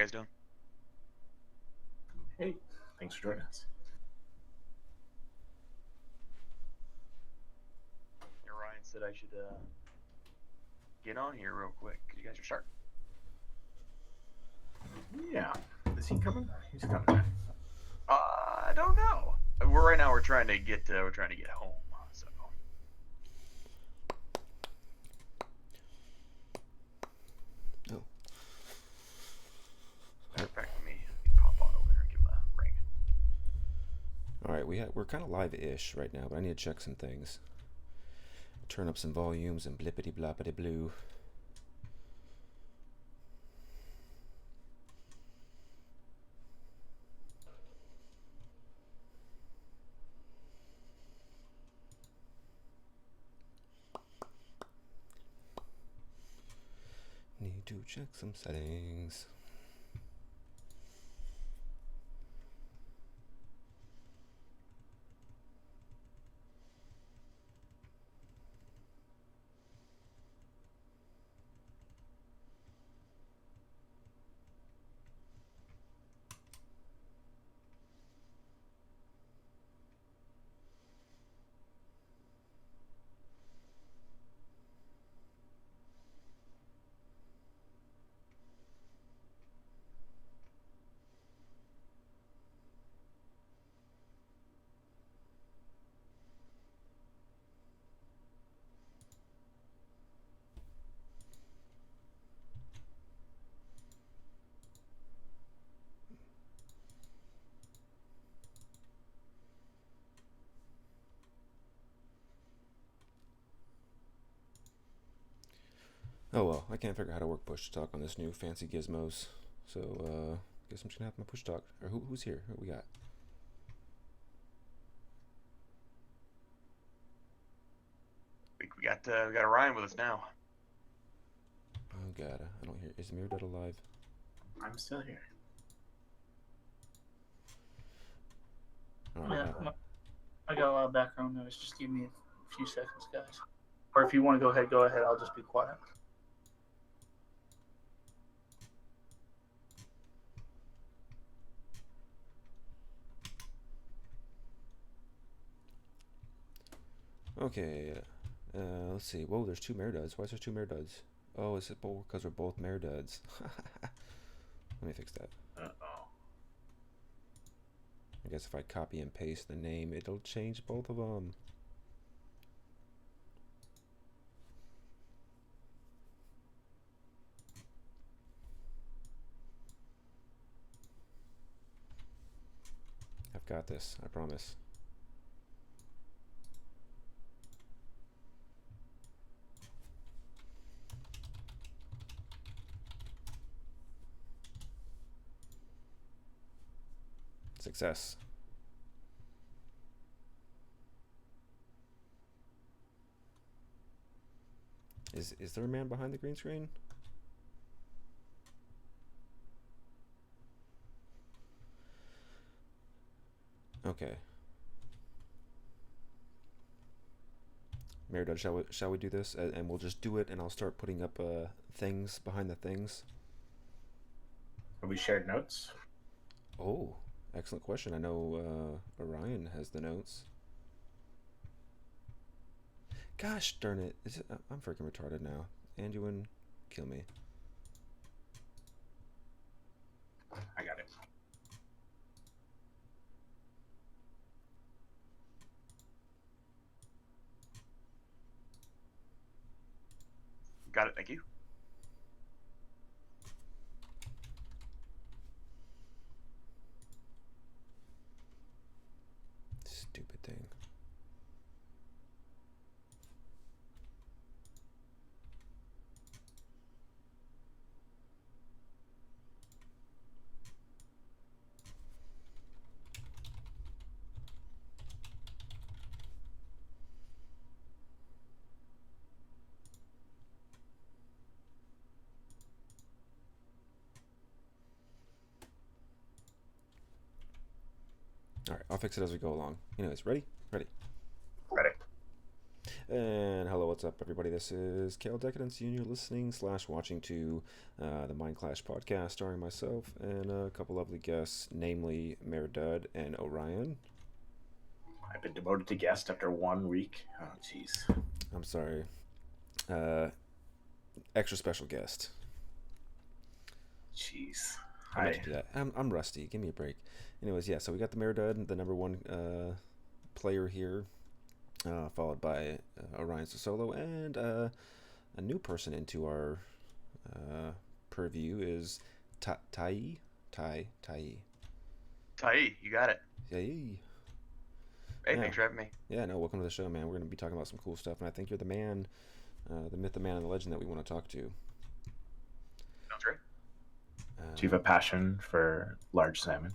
guys doing? Hey, thanks for joining us. Orion said I should get on here real quick. You guys are starting. Yeah, is he coming? He's coming. I don't know. Right now we're trying to get home. So. Oh. Matter of fact, let me pop on over there and give him a ring. All right, we're kind of live-ish right now, but I need to check some things. Turn up some volumes and blippity bloppity blue. Need to check some settings. Oh well, I can't figure out how to work push to talk on this new fancy gizmos. So, guess I'm just gonna have my push talk. Or who's here? Who we got? We got Orion with us now. Oh god, I don't hear. Is Meredudd alive? I'm still here. Alright, Yeah, I got a lot of background noise. Just give me a few seconds, guys. Or if you want to go ahead, go ahead. I'll just be quiet. Okay, let's see. Whoa, there's two Meredudds. Why is there two Meredudds? Oh, is it because we're both Meredudds? Let me fix that. Uh-oh. I guess if I copy and paste the name, it'll change both of them. I've got this, I promise. Success. Is there a man behind the green screen? Okay. Meredudd, shall we do this? And we'll just do it, and I'll start putting up things behind the things. Have we shared notes? Oh, excellent question. I know Orion has the notes. Gosh darn it! I'm freaking retarded now. Anduin, kill me. I got it. Got it. Thank you. Stupid thing. Alright, I'll fix it as we go along. Anyways, ready? Ready. Ready. And hello, what's up, everybody? This is Kael Decadence, and you're listening / watching to the Mind Clash podcast, starring myself and a couple lovely guests, namely Meredudd and Orion. I've been demoted to guest after 1 week. Oh, jeez. I'm sorry. Extra special guest. Jeez. I meant to do that. I'm rusty. Give me a break. Anyways, yeah. So we got the Meredudd, the number one player here. Followed by Orion Solo, and a new person into our purview is Tyee. Tyee. Tyee, you got it. Yay. Hey, Yeah. thanks for having me. Yeah, no, welcome to the show, man. We're going to be talking about some cool stuff, and I think you're the man, the myth, the man, and the legend that we want to talk to. Sounds great. Do you have a passion for large salmon?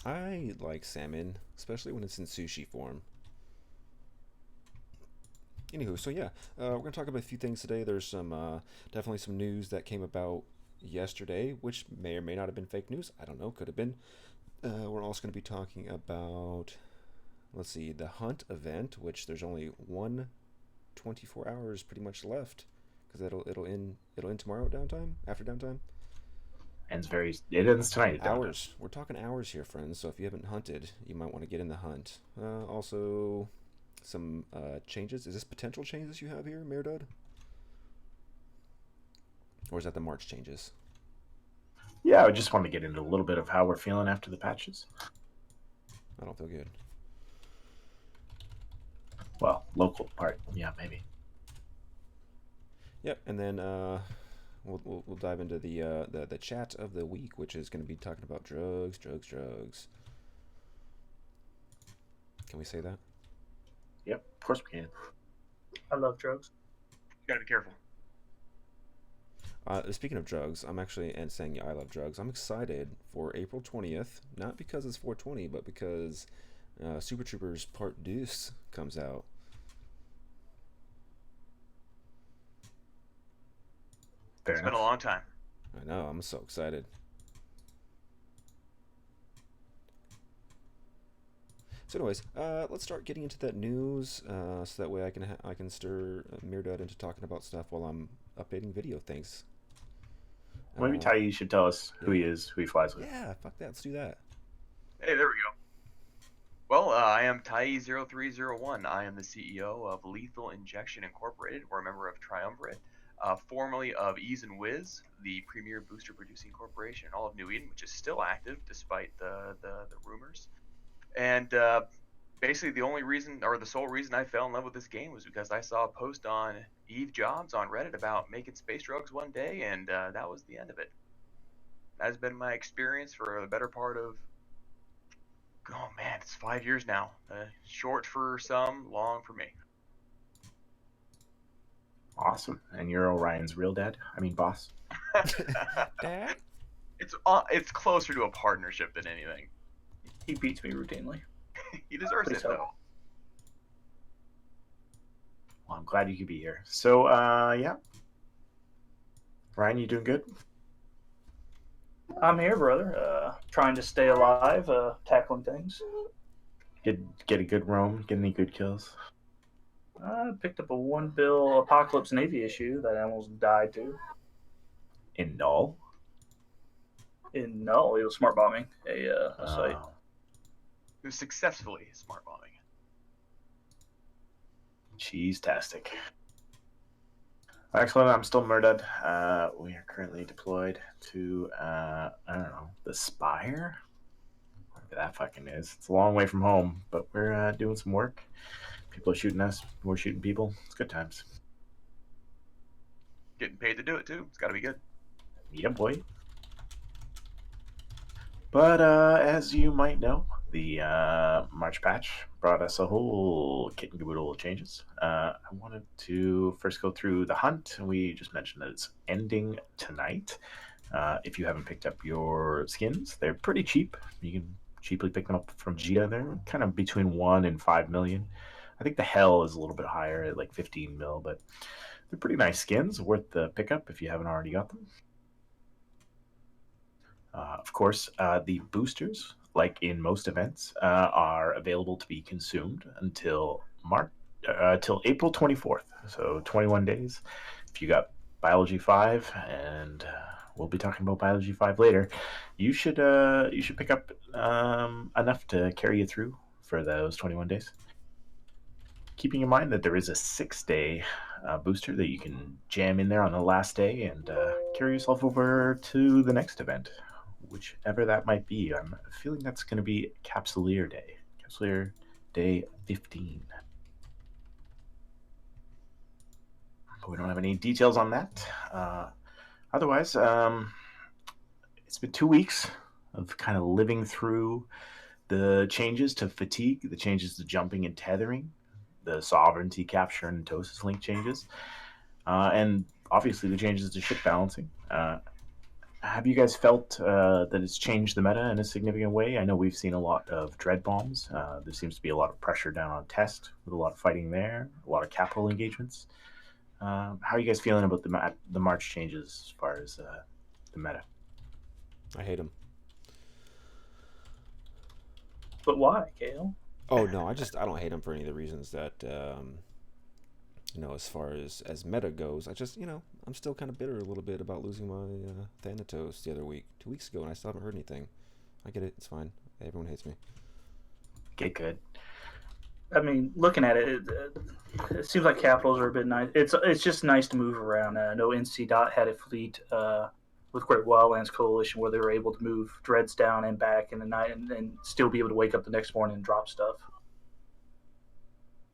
I like salmon, especially when it's in sushi form. Anywho, so yeah, we're going to talk about a few things today. There's some, definitely some news that came about yesterday, which may or may not have been fake news. I don't know, could have been. We're also going to be talking about, let's see, the Hunt event, which there's only 24 hours pretty much left, because it'll end tomorrow at downtime, after downtime. It ends tonight. Hours. We're talking hours here, friends. So if you haven't hunted, you might want to get in the hunt. Also, some changes. Is this potential changes you have here, Meredudd? Or is that the March changes? Yeah, I just want to get into a little bit of how we're feeling after the patches. I don't feel good. Well, local part, yeah, maybe. Yep, and then we'll dive into the chat of the week, which is going to be talking about drugs. Can we say that? Yep, of course we can. I love drugs. You gotta be careful. Speaking of drugs, I'm actually, and saying I love drugs, I'm excited for April 20th, not because it's 420, but because Super Troopers Part Deuce comes out. Fair It's enough. been a long time. I know, I'm so excited. So anyways, let's start getting into that news, so that way I can stir Meredudd into talking about stuff while I'm updating video things. Maybe Tyee should tell us who he is, who he flies with. Yeah, fuck that. Let's do that. Hey, there we go. Well, I am Tyee0301. I am the CEO of Lethal Injection Incorporated. We're a member of Triumvirate, formerly of Ease and Wiz, the premier booster producing corporation in all of New Eden, which is still active despite the rumors. And basically the only reason, or the sole reason I fell in love with this game was because I saw a post on Eve Jobs on Reddit about making space drugs one day, and that was the end of it. That has been my experience for the better part of, oh man, it's 5 years now. Short for some, long for me. Awesome. And you're Orion's real dad? I mean, boss? Dad? It's closer to a partnership than anything. He beats me routinely. He deserves Please it, help. though. Well, I'm glad you could be here. So, yeah. Ryan, you doing good? I'm here, brother. Trying to stay alive, tackling things. Get a good roam? Get any good kills? I picked up a one-bill Apocalypse Navy issue that I almost died to. In Null? In Null, it was smart bombing a site. It was successfully smart bombing. Cheese-tastic. Excellent. I'm still Meredudd. We are currently deployed to, I don't know, the Spire? Whatever that fucking is. It's a long way from home, but we're doing some work. People are shooting us. We're shooting people. It's good times. Getting paid to do it, too. It's got to be good. Yeah, boy. But as you might know, the March patch brought us a whole kit and caboodle of changes. I wanted to first go through the hunt. We just mentioned that it's ending tonight. If you haven't picked up your skins, they're pretty cheap. You can cheaply pick them up from Jita. They're kind of between 1 and 5 million. I think the Hell is a little bit higher at like 15 mil, but they're pretty nice skins, worth the pickup if you haven't already got them. Of course, the boosters like in most events, are available to be consumed until till April 24th. So 21 days. If you got Biology 5, and we'll be talking about Biology 5 later, you should pick up enough to carry you through for those 21 days. Keeping in mind that there is a 6-day booster that you can jam in there on the last day and carry yourself over to the next event, whichever that might be. I'm feeling that's going to be Capsuleer Day. Capsuleer Day 15. But we don't have any details on that. Otherwise, it's been 2 weeks of kind of living through the changes to fatigue, the changes to jumping and tethering, the sovereignty capture and Tosis link changes, and obviously the changes to ship balancing. Have you guys felt that it's changed the meta in a significant way? I know we've seen a lot of dread bombs. There seems to be a lot of pressure down on test with a lot of fighting there, a lot of capital engagements. How are you guys feeling about the March changes as far as the meta? I hate them. But why, Kael? Oh no, I don't hate them for any of the reasons that as far as meta goes. I just I'm still kind of bitter a little bit about losing my Thanatos the other week, 2 weeks ago, and I still haven't heard anything. I get it, it's fine. Everyone hates me. Get good. I mean, looking at it, it seems like capitals are a bit nice. It's just nice to move around. I know NC Dot had a fleet with Great Wildlands Coalition where they were able to move dreads down and back in the night and still be able to wake up the next morning and drop stuff.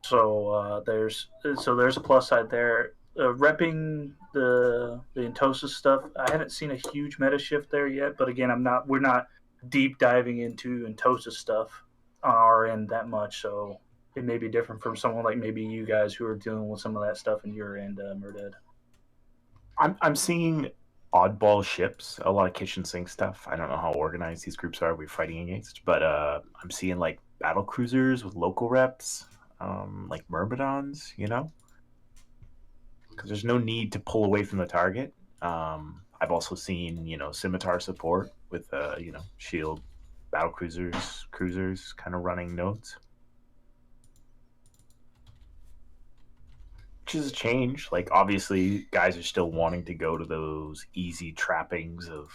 So there's a plus side there. Repping the Entosis stuff, I haven't seen a huge meta shift there yet. But again, we're not deep diving into Entosis stuff on our end that much. So it may be different from someone like maybe you guys who are dealing with some of that stuff in your end, Meredudd. I'm seeing oddball ships, a lot of kitchen sink stuff. I don't know how organized these groups are we're fighting against, but I'm seeing like battle cruisers with local reps, like Myrmidons, because there's no need to pull away from the target. I've also seen, scimitar support with, shield battle cruisers kind of running nodes. Which is a change. Like, obviously, guys are still wanting to go to those easy trappings of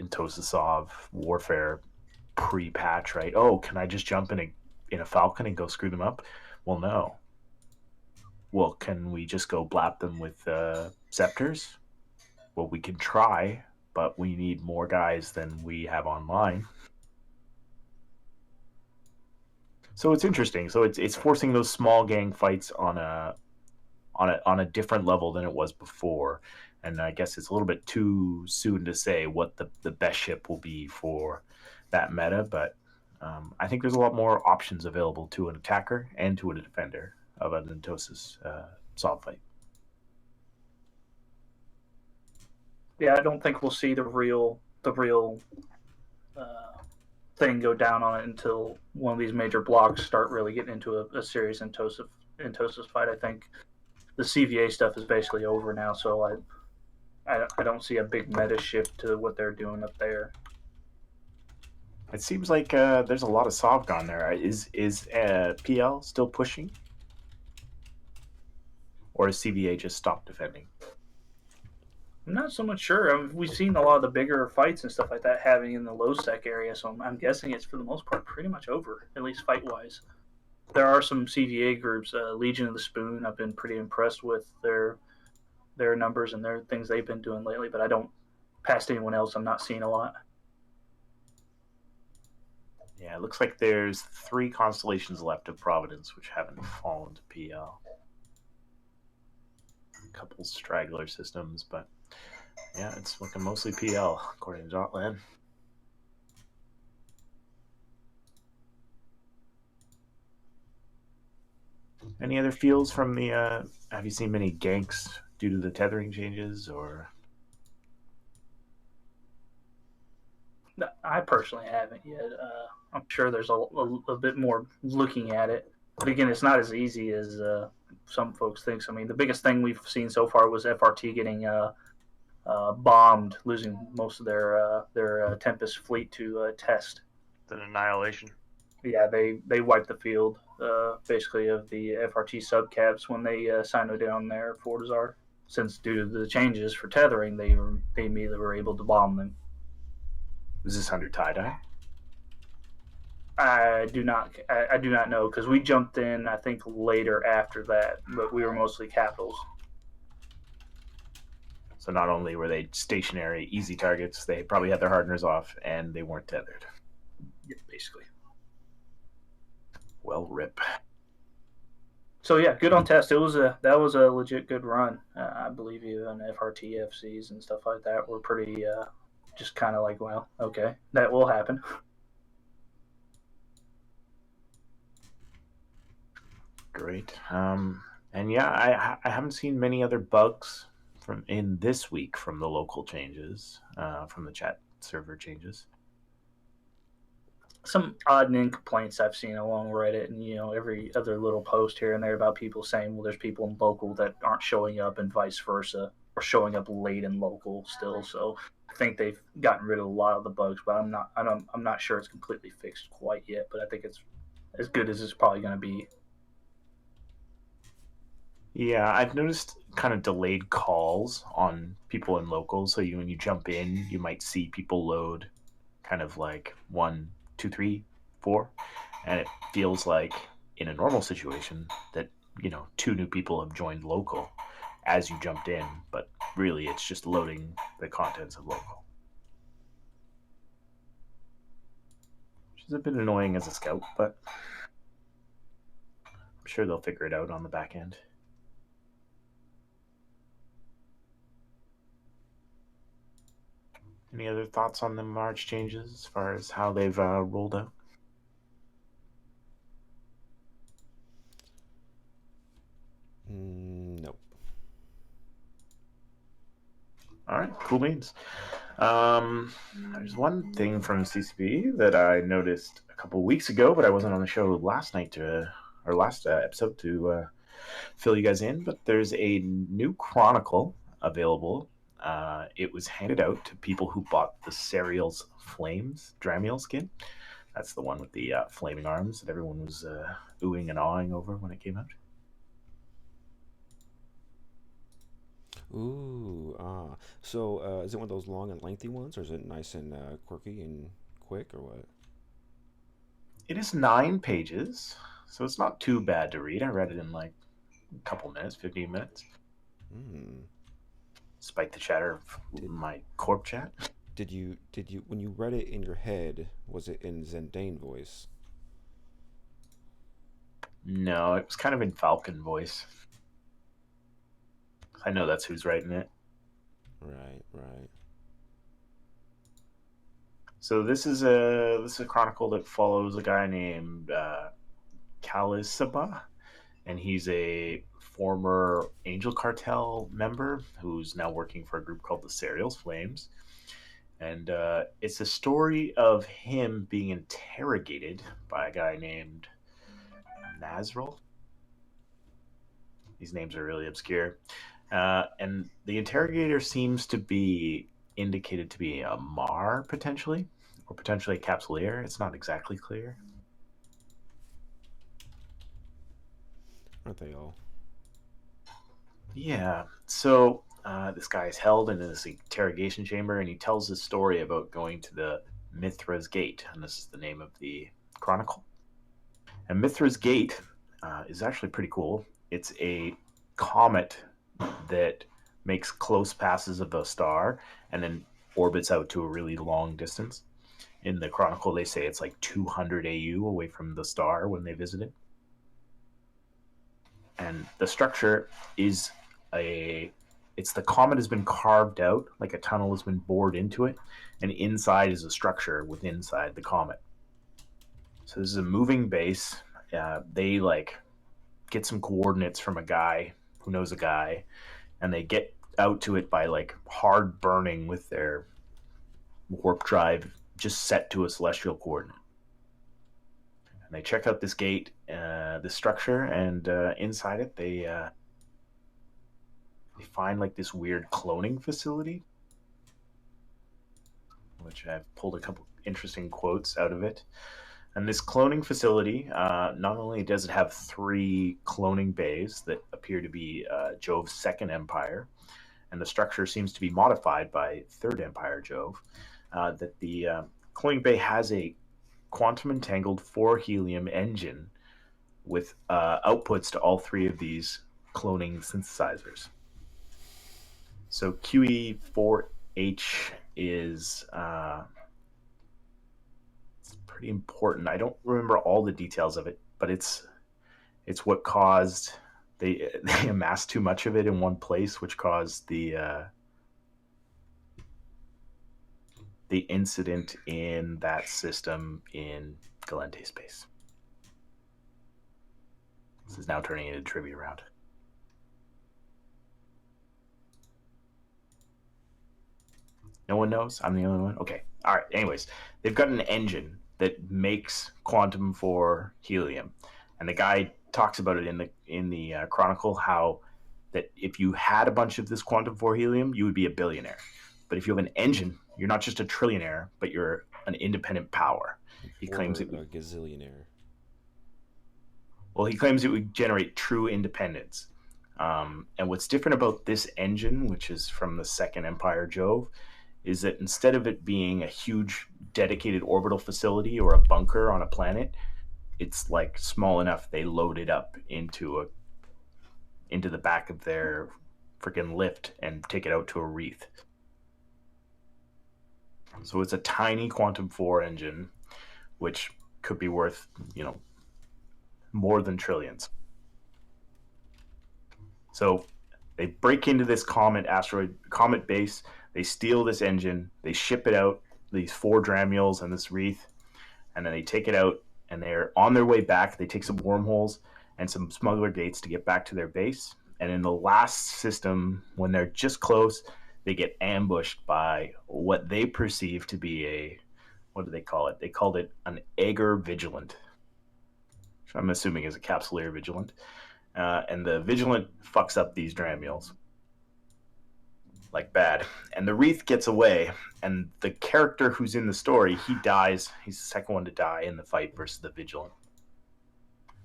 Intosisov warfare pre-patch, right? Oh, can I just jump in a Falcon and go screw them up? Well, no. Well, can we just go blap them with scepters? Well, we can try, but we need more guys than we have online. So it's interesting. So it's forcing those small gang fights on a different level than it was before. And I guess it's a little bit too soon to say what the best ship will be for that meta, but I think there's a lot more options available to an attacker and to a defender of an Entosis Sob fight. Yeah, I don't think we'll see the real thing go down on it until one of these major blocks start really getting into a serious Entosis fight. I think the CVA stuff is basically over now, so I don't see a big meta shift to what they're doing up there. It seems like there's a lot of Sovgon there. Is PL still pushing? Or has CVA just stopped defending? I'm not so much sure. I mean, we've seen a lot of the bigger fights and stuff like that happening in the low sec area, so I'm guessing it's for the most part pretty much over, at least fight-wise. There are some CVA groups, Legion of the Spoon. I've been pretty impressed with their numbers and their things they've been doing lately, but past anyone else, I'm not seeing a lot. Yeah, it looks like there's 3 constellations left of Providence, which haven't fallen to PL. A couple straggler systems, but yeah, it's looking mostly PL, according to Dotland. Any other feels from the, have you seen many ganks due to the tethering changes, or? I personally haven't yet. I'm sure there's a bit more looking at it. But again, it's not as easy as some folks think. So, I mean, the biggest thing we've seen so far was FRT getting bombed, losing most of their Tempest fleet to test. It's an annihilation. Yeah, they wiped the field basically of the FRT subcaps when they signed down their Fortizar. Since due to the changes for tethering, they immediately were able to bomb them. Was this under tie-dye? I do not know because we jumped in I think later after that, but we were mostly capitals. So not only were they stationary, easy targets, they probably had their hardeners off, and they weren't tethered. Yeah, basically. Well, rip. So yeah, good on test. That was a legit good run. I believe even FRT FCs and stuff like that were pretty just kind of like, well, okay, that will happen. Great. And yeah, I haven't seen many other bugs from in this week from the local changes, from the chat server changes. Some odd and end complaints I've seen along Reddit, and every other little post here and there about people saying, well, there's people in local that aren't showing up, and vice versa, or showing up late in local still. So I think they've gotten rid of a lot of the bugs, but I'm not sure it's completely fixed quite yet. But I think it's as good as it's probably going to be. Yeah, I've noticed kind of delayed calls on people in local. So when you jump in, you might see people load kind of like 1, 2, 3, 4, and it feels like in a normal situation that 2 new people have joined local as you jumped in, but really it's just loading the contents of local, which is a bit annoying as a scout, but I'm sure they'll figure it out on the back end. Any other thoughts on the March changes as far as how they've rolled out? Nope. All right, cool beans. There's one thing from CCP that I noticed a couple weeks ago, but I wasn't on the show last episode to fill you guys in. But there's a new Chronicle available. It was handed out to people who bought the Serial's Flames Dramiel skin. That's the one with the flaming arms that everyone was oohing and awing over when it came out. Ooh, So, is it one of those long and lengthy ones, or is it nice and quirky and quick, or what? It is 9 pages, so it's not too bad to read. I read it in like a couple minutes, 15 minutes. Despite the chatter of my corp chat. Did you when you read it in your head, was it in Zendane voice? No, it was kind of in Falcon voice. I know that's who's writing it. Right. So this is a chronicle that follows a guy named Kael, and he's a former Angel Cartel member who's now working for a group called the Serial's Flames. And it's a story of him being interrogated by a guy named Nazrul. These names are really obscure. And the interrogator seems to be indicated to be a Mar, potentially, or potentially a Capsuleer. It's not exactly clear. Aren't they all? Yeah. So this guy is held in this interrogation chamber, and he tells his story about going to the Mithra's Gate, and this is the name of the chronicle. And Mithra's Gate is actually pretty cool. It's a comet that makes close passes of a star and then orbits out to a really long distance. In the chronicle, they say it's like 200 AU away from the star when they visit it. And the structure is the comet has been carved out, like a tunnel has been bored into it, and inside is a structure within inside the comet. So this is a moving base. They get some coordinates from a guy who knows a guy, and they get out to it by hard burning with their warp drive just set to a celestial coordinate. And they check out this gate, this structure, and inside it they find this weird cloning facility with which I've pulled a couple interesting quotes out of it. And this cloning facility, not only does it have 3 cloning bays that appear to be Jove's second empire, and the structure seems to be modified by Third Empire Jove, that the cloning bay has a quantum entangled 4 helium engine with outputs to all 3 of these cloning synthesizers. So QE4H is it's pretty important. I don't remember all the details of it, but it's what caused they amassed too much of it in one place, which caused the incident in that system in Galente space. This is now turning into a trivia round. No one knows? I'm the only one? Okay. All right. Anyways, they've got an engine that makes quantum for helium. And the guy talks about it in the Chronicle, how that if you had a bunch of this quantum for helium, you would be a billionaire. But if you have an engine, you're not just a trillionaire, but you're an independent power. He claims it would, a gazillionaire. well, he claims it would generate true independence. And what's different about this engine, which is from the Second Empire Jove, is that instead of it being a huge dedicated orbital facility or a bunker on a planet, it's like small enough they load it up into the back of their freaking lift and take it out to a wreath. So it's a tiny quantum 4 engine, which could be worth, more than trillions. So they break into this comet base. They steal this engine. They ship it out, these 4 Dramules and this wreath, and then they take it out. And they're on their way back. They take some wormholes and some smuggler gates to get back to their base. And in the last system, when they're just close, they get ambushed by what they perceive to be what do they call it? They called it an Aegir Vigilant, which I'm assuming is a Capsuleer Vigilant. And the Vigilant fucks up these Dramules. Like bad. And the wreath gets away, and the character who's in the story, he dies. He's the second one to die in the fight versus the Vigilant.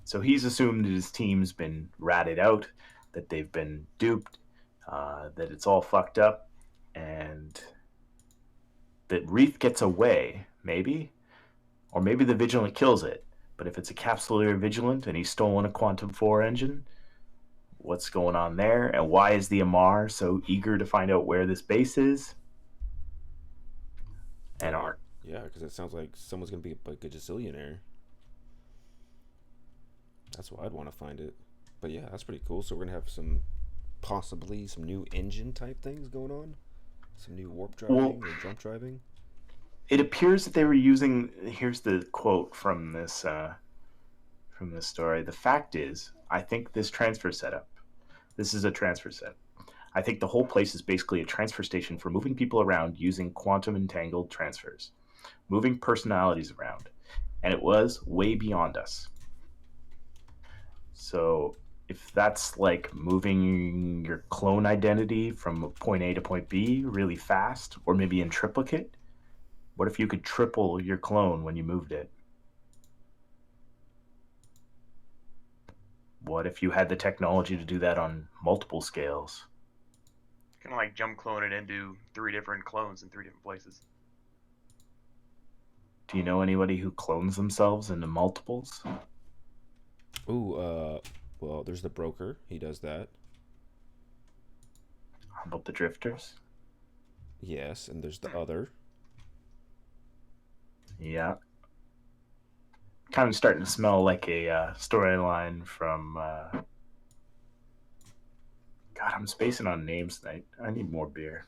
So he's assumed that his team's been ratted out, that they've been duped, that it's all fucked up, and that Wreath gets away, maybe, or maybe the Vigilant kills it. But if it's a Capsuleer Vigilant and he's stolen a Quantum 4 engine, what's going on there? And why is the Amar so eager to find out where this base is? And art. Yeah, because it sounds like someone's going to be a gazillionaire. That's why I'd want to find it. But yeah, that's pretty cool. So we're going to have possibly some new engine type things going on? Some new warp driving or jump driving? It appears that they were using, here's the quote from this story. The fact is, I think this is a transfer setup. I think the whole place is basically a transfer station for moving people around using quantum entangled transfers, moving personalities around. And it was way beyond us. So if that's like moving your clone identity from point A to point B really fast, or maybe in triplicate, what if you could triple your clone when you moved it? What if you had the technology to do that on multiple scales? Kind of like jump clone it into 3 different clones in 3 different places. Do you know anybody who clones themselves into multiples? Ooh, well, there's the broker. He does that. How about the drifters? Yes, and there's the other. Yeah. Kind of starting to smell like a storyline from... God, I'm spacing on names tonight. I need more beer.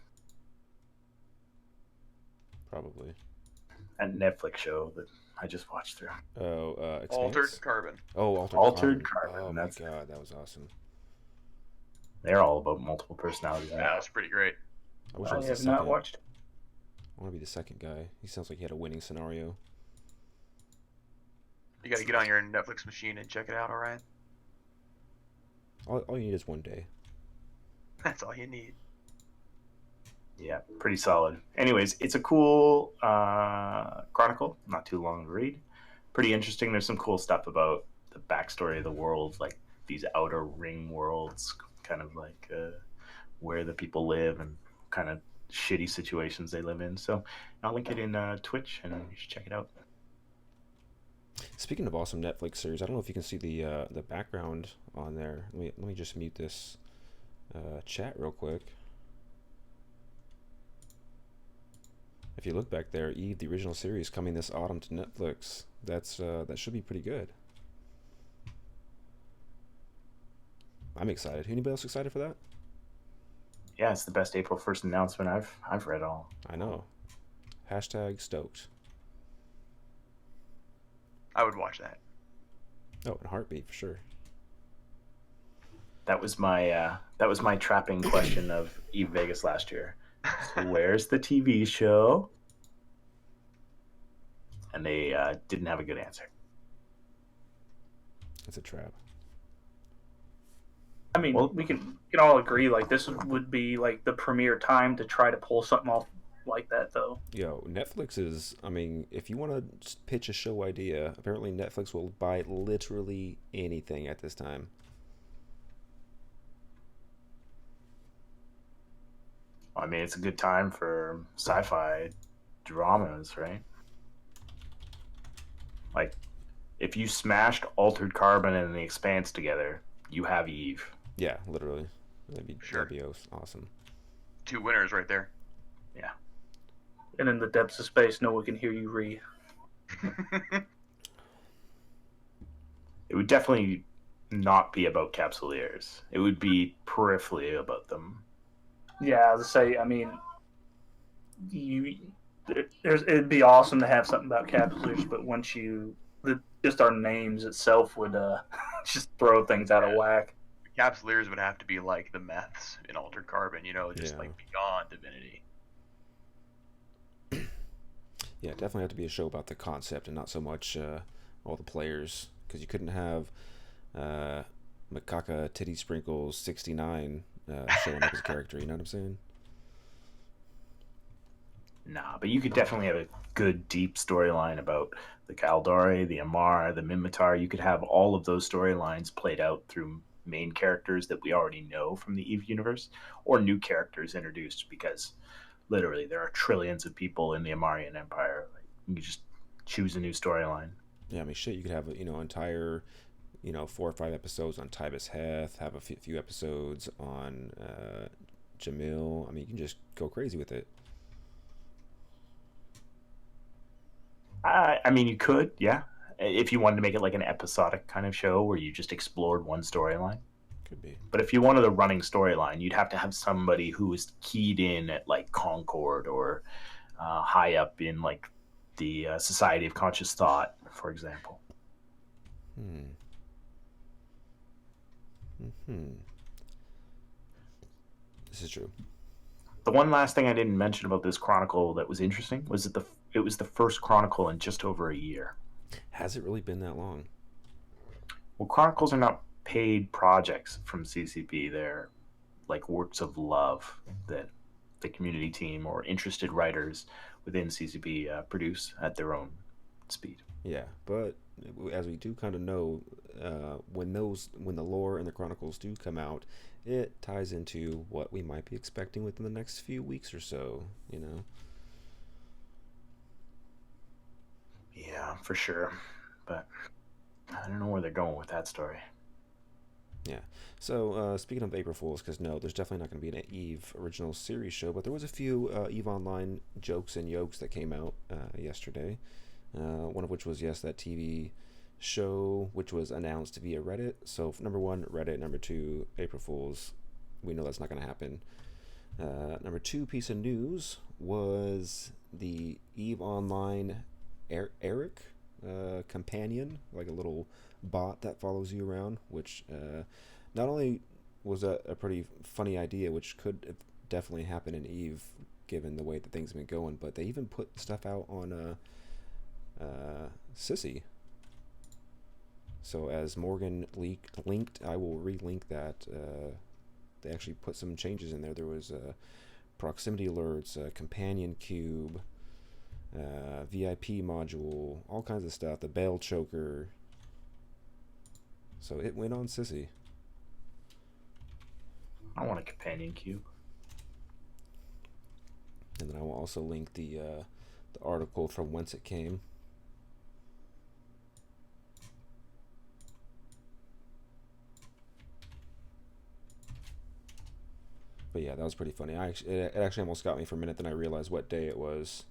Probably. That Netflix show that I just watched through. Oh, Expanse? Altered Carbon. Oh, Altered Carbon. Oh my god, that was awesome. They're all about multiple personalities. Yeah, that's pretty great. I have not watched. I want to be the second guy. He sounds like he had a winning scenario. You gotta get on your Netflix machine and check it out, Orion. All you need is one day. That's all you need. Yeah, pretty solid. Anyways, it's a cool chronicle, not too long to read. Pretty interesting. There's some cool stuff about the backstory of the world, like these outer ring worlds, kind of like where the people live and kind of shitty situations they live in. So I'll link it in Twitch, and you should check it out. Speaking of awesome Netflix series, I don't know if you can see the background on there. Let me just mute this chat real quick. If you look back there, Eve, the original series, coming this autumn to Netflix. That should be pretty good. I'm excited. Anybody else excited for that? Yeah, it's the best April 1st announcement I've read all. I know. Hashtag stoked. I would watch that. Oh, and heartbeat for sure. That was my trapping question of Eve Vegas last year. So where's the TV show? And they didn't have a good answer. It's a trap. I mean, Well- we can all agree like this would be like the premier time to try to pull something off like that, though. Yo, Netflix is, I mean, if you want to pitch a show idea, apparently Netflix will buy literally anything at this time. I mean, it's a good time for sci-fi dramas, right? Like, if you smashed Altered Carbon and The Expanse together, you have Eve. Yeah, literally. Sure. That'd be awesome. 2 winners right there. Yeah. And in the depths of space, no one can hear you re. It would definitely not be about Capsuleers. It would be peripherally about them. Yeah, as I say, I mean, it'd be awesome to have something about capsules, but once just our names itself would just throw things out of whack. Capsuleers would have to be like the meths in Altered Carbon, just Yeah. like beyond divinity. Yeah, definitely have to be a show about the concept and not so much all the players, because you couldn't have Macaca Titty Sprinkles 69 showing up as a character. You know what I'm saying? Nah, but you could definitely have a good, deep storyline about the Kaldari, the Amar, the Minmatar. You could have all of those storylines played out through main characters that we already know from the Eve universe, or new characters introduced, because literally there are trillions of people in the Amarian Empire. Like, you can just choose a new storyline. Yeah, I mean, shit, you could have, entire, 4 or 5 episodes on Tybus Heth, have a few episodes on Jamil. I mean, you can just go crazy with it. I mean, you could, yeah. If you wanted to make it like an episodic kind of show where you just explored one storyline. Could be. But if you wanted a running storyline, you'd have to have somebody who was keyed in at like Concord or high up in like the Society of Conscious Thought, for example. This is true. The one last thing I didn't mention about this chronicle that was interesting was that it was the first chronicle in just over a year. Has it really been that long? Well, chronicles are not paid projects from CCP. They're like works of love that the community team or interested writers within CCP produce at their own speed. Yeah, but as we do kind of know, when the lore and the chronicles do come out, it ties into what we might be expecting within the next few weeks or so. Yeah, for sure. But I don't know where they're going with that story. Yeah. So speaking of April Fools, because no, there's definitely not going to be an Eve original series show, but there was a few Eve Online jokes and yokes that came out yesterday. One of which was, yes, that TV show, which was announced to be a Reddit. So number 1, Reddit. Number 2, April Fools. We know that's not going to happen. Number 2 piece of news was the Eve Online Eric companion, like a little bot that follows you around, which not only was a pretty funny idea, which could have definitely happen in Eve given the way that things have been going, but they even put stuff out on Sissy. So as Morgan linked, I will relink that. They actually put some changes in there. There was proximity alerts, companion cube, VIP module, all kinds of stuff. The bail choker. So it went on Sissy. I want a companion cube. And then I will also link the article from whence it came. But yeah, that was pretty funny. It actually almost got me for a minute. Then I realized what day it was.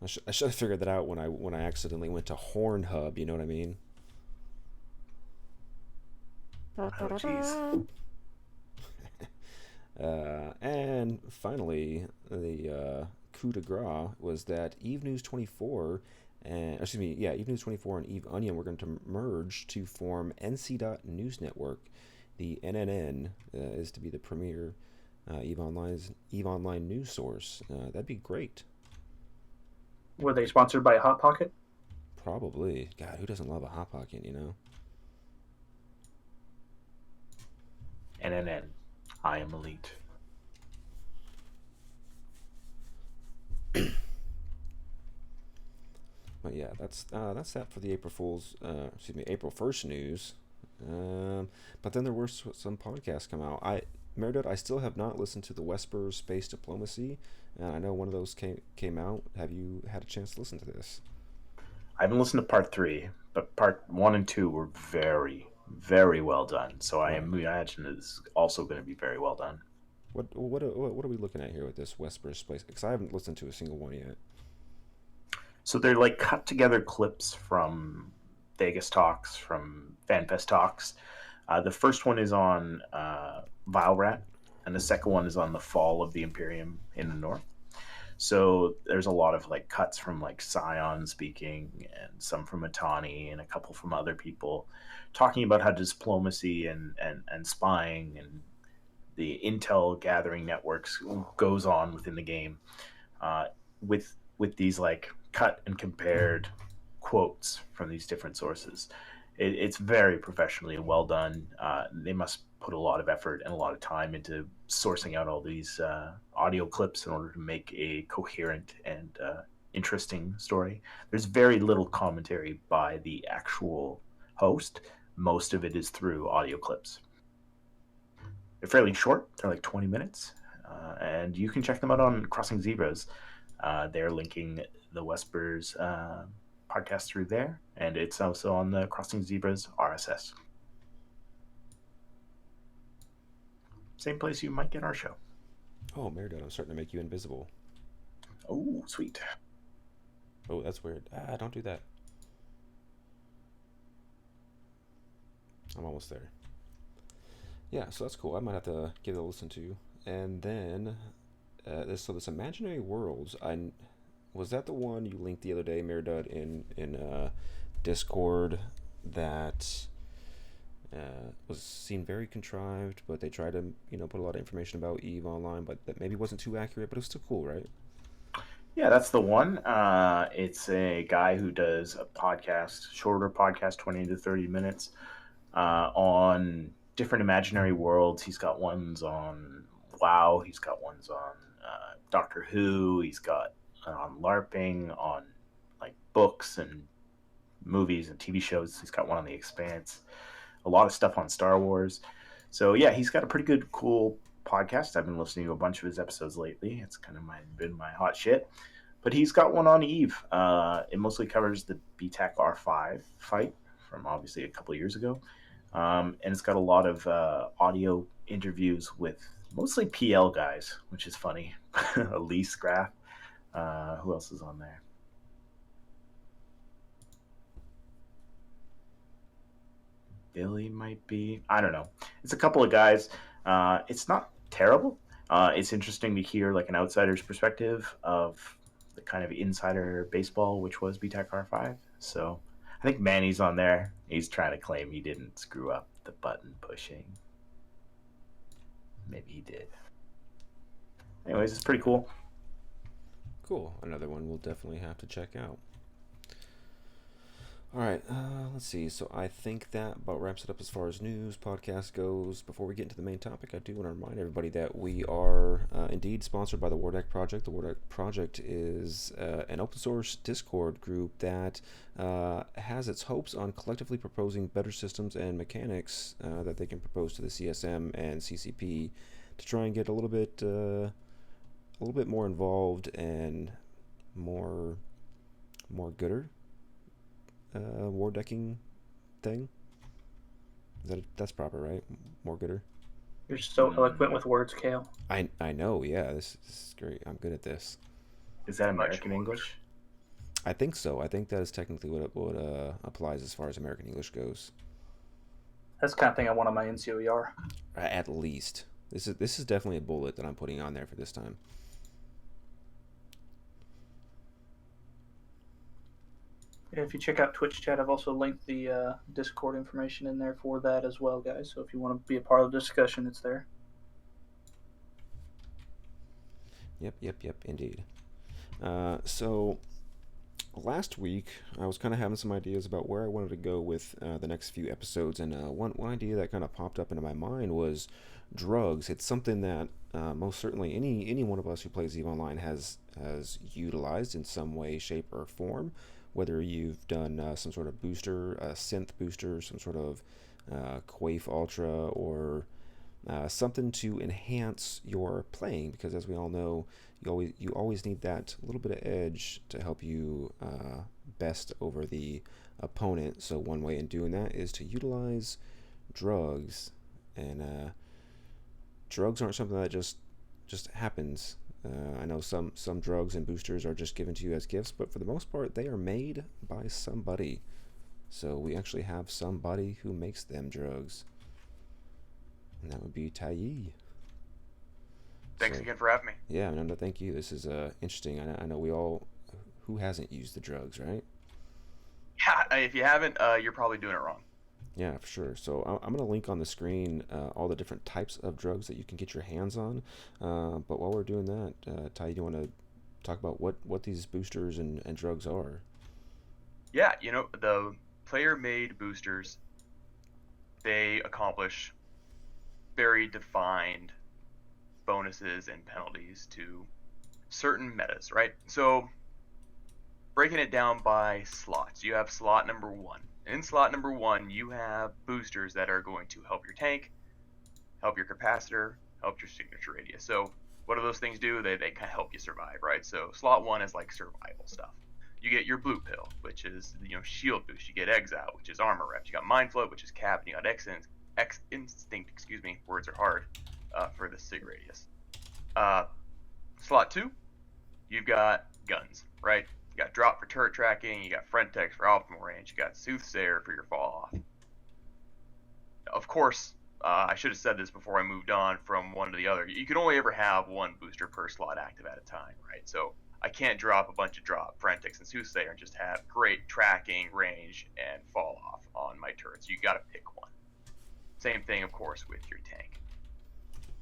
I should have figured that out when I accidentally went to Hornhub. You know what I mean? Oh, jeez. And finally, the coup de grace was that Eve News 24 and Eve News 24 and Eve Onion were going to merge to form NC News Network. The NNN is to be the premier Eve Online news source. That'd be great. Were they sponsored by Hot Pocket? Probably. God, who doesn't love a Hot Pocket, you know? NNN. I am elite. But yeah, that's that for the April 1st news. But then there were some podcasts come out. Meredudd, I still have not listened to the Wesper Space Diplomacy, and I know one of those came out. Have you had a chance to listen to this? I haven't listened to part 3, but part 1 and 2 were very, very well done. So I imagine it's also going to be very well done. What are we looking at here with this Wesper Space? Because I haven't listened to a single one yet. So they're like cut together clips from Vegas talks, from FanFest talks. The first one is on Vilerat, and the second one is on the fall of the Imperium in the north. So there's a lot of like cuts from like Scion speaking, and some from Atani, and a couple from other people talking about how diplomacy and spying and the intel gathering networks goes on within the game, with these like cut and compared quotes from these different sources. It's very professionally and well done. They must put a lot of effort and a lot of time into sourcing out all these audio clips in order to make a coherent and interesting story. There's very little commentary by the actual host. Most of it is through audio clips. They're fairly short. They're like 20 minutes. And you can check them out on Crossing Zebras. They're linking the Wespers podcast through there, and it's also on the Crossing Zebras RSS. Same place you might get our show. Oh, Meredudd, I'm starting to make you invisible. Oh, sweet. Oh, that's weird. Don't do that. I'm almost there. Yeah, so that's cool. I might have to give it a listen to. And then, this Imaginary Worlds. Was that the one you linked the other day, Meredudd, in Discord that was seen very contrived, but they tried to put a lot of information about Eve Online, but that maybe wasn't too accurate, but it was still cool, right? Yeah, that's the one. It's a guy who does a podcast, shorter podcast, 20 to 30 minutes, on different imaginary worlds. He's got ones on WoW. He's got ones on Doctor Who. He's got on LARPing, on like books and movies and TV shows. He's got one on The Expanse. A lot of stuff on Star Wars. So yeah, he's got a pretty good, cool podcast. I've been listening to a bunch of his episodes lately. It's kind of been my hot shit. But he's got one on Eve. It mostly covers the BTAC R5 fight from obviously a couple of years ago. And it's got a lot of audio interviews with mostly PL guys, which is funny. Elise Graff. Who else is on there? Billy might be. I don't know. It's a couple of guys. It's not terrible. It's interesting to hear like an outsider's perspective of the kind of insider baseball, which was BTAC R5. So I think Manny's on there. He's trying to claim he didn't screw up the button pushing. Maybe he did. Anyways, it's pretty cool. Cool. Another one we'll definitely have to check out. All right, let's see. So I think that about wraps it up as far as news podcast goes. Before we get into the main topic, I do want to remind everybody that we are indeed sponsored by the War Deck Project. The War Deck Project is an open source Discord group that has its hopes on collectively proposing better systems and mechanics that they can propose to the CSM and CCP to try and get a little bit more involved and more gooder war decking thing. That's proper, right? More gooder. You're so eloquent with words, Kael. I know. Yeah, this is great. I'm good at this. Is that Much American more. English? I think so. I think that is technically what applies as far as American English goes. That's the kind of thing I want on my NCOER. At least this is definitely a bullet that I'm putting on there for this time. If you check out Twitch chat, I've also linked the Discord information in there for that as well, guys. So if you want to be a part of the discussion, it's there. Yep, indeed. So last week I was kind of having some ideas about where I wanted to go with the next few episodes, and one idea that kind of popped up into my mind was drugs. It's something that most certainly any one of us who plays EVE Online has utilized in some way, shape, or form. Whether you've done some sort of booster, synth booster, some sort of Quaif Ultra, or something to enhance your playing, because as we all know, you always need that little bit of edge to help you best over the opponent. So one way in doing that is to utilize drugs, and drugs aren't something that just happens. I know some drugs and boosters are just given to you as gifts, but for the most part, they are made by somebody. So we actually have somebody who makes them drugs, and that would be Tyee. Thanks again for having me. Yeah, no, thank you. This is interesting. I know we all, who hasn't used the drugs, right? Yeah, if you haven't, you're probably doing it wrong. Yeah, for sure. So I'm going to link on the screen all the different types of drugs that you can get your hands on. But while we're doing that, Ty, do you want to talk about what these boosters and drugs are? Yeah, the player-made boosters, they accomplish very defined bonuses and penalties to certain metas, right? So breaking it down by slots, you have slot number 1. In slot number 1, you have boosters that are going to help your tank, help your capacitor, help your signature radius. So what do those things do? They kind of help you survive, right? So slot 1 is like survival stuff. You get your blue pill, which is shield boost. You get exile, which is armor reps. You got mind float, which is cap, and you got X instinct. Words are hard for the sig radius. Slot 2, you've got guns, right? You got drop for turret tracking, you got front text for optimal range, you got soothsayer for your fall off. Of course, I should have said this before I moved on from one to the other. You can only ever have one booster per slot active at a time, right? So I can't drop a bunch of Frantics and Soothsayer and just have great tracking, range, and fall off on my turrets. You got to pick one. Same thing, of course, with your tank.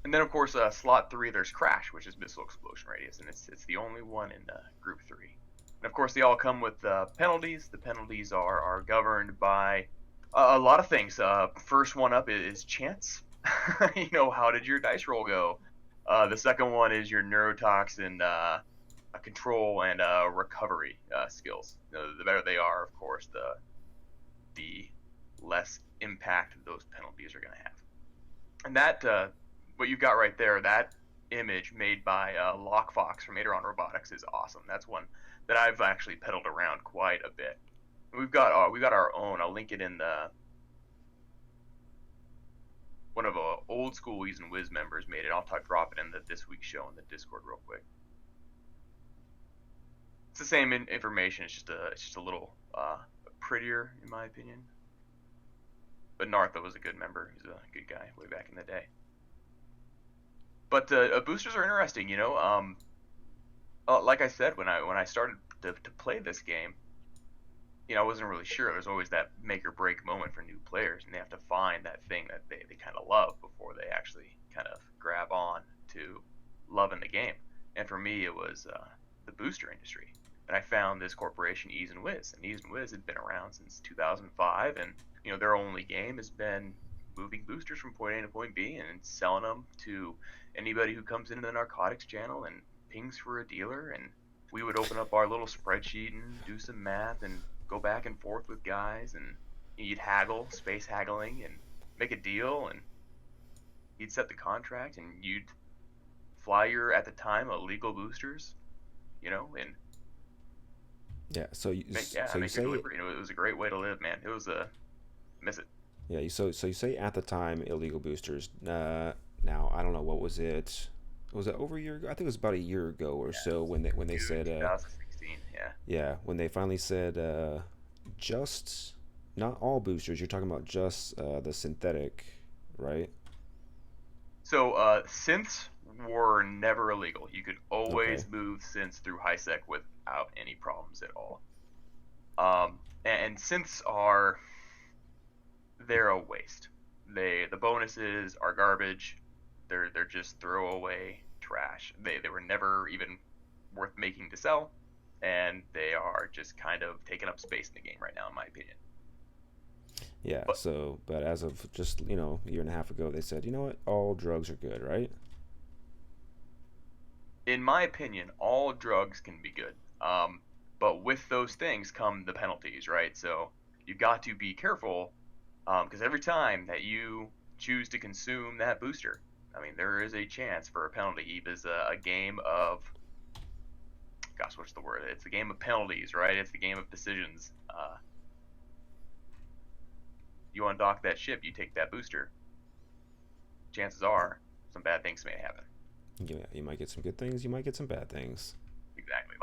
And then, of course, slot 3, there's Crash, which is missile explosion radius, and it's the only one in Group 3. And of course, they all come with penalties. The penalties are governed by a lot of things. First one up is chance. How did your dice roll go? The second one is your neurotoxin control and recovery skills. The better they are, of course, the less impact those penalties are going to have. And that, what you've got right there, that image made by Lockfox from Aderon Robotics is awesome. That's one that I've actually pedaled around quite a bit. We've got our own. I'll link it in one of our old school Ease and Wiz members made it. I'll drop it in this week's show in the Discord real quick. It's the same information. It's just a little prettier, in my opinion. But Nartha was a good member. He's a good guy way back in the day. But boosters are interesting, like I said, when I started to play this game, I wasn't really sure. There's always that make or break moment for new players, and they have to find that thing that they kind of love before they actually kind of grab on to loving the game. And for me, it was the booster industry. and I found this corporation, Ease and Wiz. And Ease and Wiz had been around since 2005, and their only game has been moving boosters from point A to point B and selling them to anybody who comes into the narcotics channel and pings for a dealer. And we would open up our little spreadsheet and do some math and go back and forth with guys, and you'd haggle, space haggling, and make a deal, and you'd set the contract, and you'd fly your, at the time, illegal boosters, and Yeah. So you make say your delivery. It was a great way to live, man. It was miss it. yeah. So you say at the time illegal boosters. Now I don't know, what was it? Was it over a year ago? I think it was about a year ago or so when they June said 2016, yeah. yeah, when they finally said just not all boosters. You're talking about just the synthetic, right? So synths were never illegal. You could Okay. always move synths through HiSec without any problems at all. And synths they're a waste. The bonuses are garbage. They're just throwaway trash. They were never even worth making to sell, and they are just kind of taking up space in the game right now, in my opinion. Yeah. But So, but as of just a year and a half ago, they said, you know what, all drugs are good, right? in my opinion, all drugs can be good. But with those things come the penalties, right? So you got to be careful, because every time that you choose to consume that booster, I mean, there is a chance for a penalty. EVE is a game of, gosh, what's the word? It's a game of penalties, right? It's the game of decisions. You undock that ship, you take that booster. Chances are some bad things may happen. Yeah. You might get some good things. You might get some bad things. Exactly.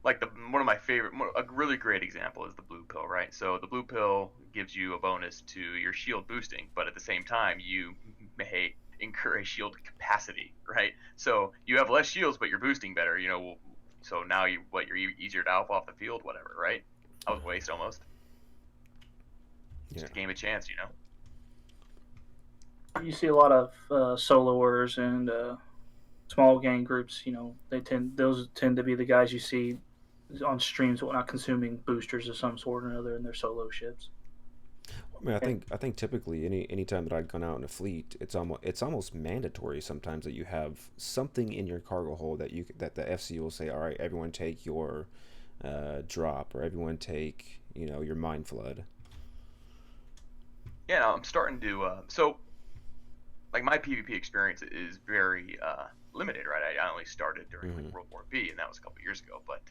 Like the one of my favorite, a really great example is the blue pill, right? So the blue pill gives you a bonus to your shield boosting, but at the same time you may incur a shield capacity, right? So you have less shields, but you're boosting better. So now you're easier to alpha off the field, whatever, right? That was waste almost. Yeah. Just a game of chance. You see a lot of soloers and small gang groups. Those tend to be the guys you see on streams, whatnot, consuming boosters of some sort or another in their solo ships. I mean, I think typically any time that I'd gone out in a fleet, it's almost mandatory sometimes that you have something in your cargo hold that the FC will say, all right, everyone take your drop, or everyone take your mind flood. Yeah, no, I'm starting to. So like my PvP experience is very limited, right? I only started during like Hmm. World War B, and that was a couple years ago. But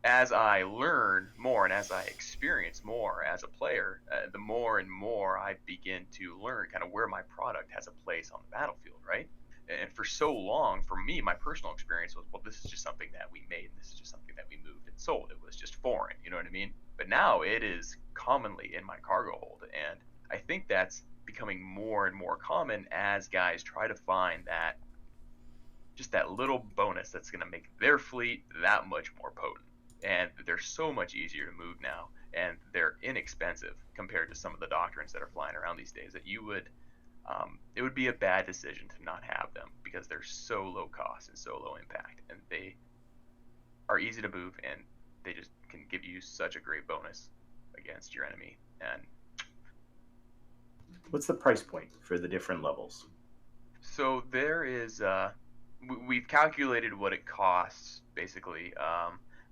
as I learn more and as I experience more as a player, the more and more I begin to learn kind of where my product has a place on the battlefield, right? And for so long, for me, my personal experience was, well, this is just something that we made, and this is just something that we moved and sold. It was just foreign, you know what I mean? But now it is commonly in my cargo hold, and I think that's becoming more and more common as guys try to find that just that little bonus that's going to make their fleet that much more potent. And they're so much easier to move now, and they're inexpensive compared to some of the doctrines that are flying around these days. That it would be a bad decision to not have them because they're so low cost and so low impact, and they are easy to move, and they just can give you such a great bonus against your enemy. And What's the price point for the different levels? so there is, we've calculated what it costs basically,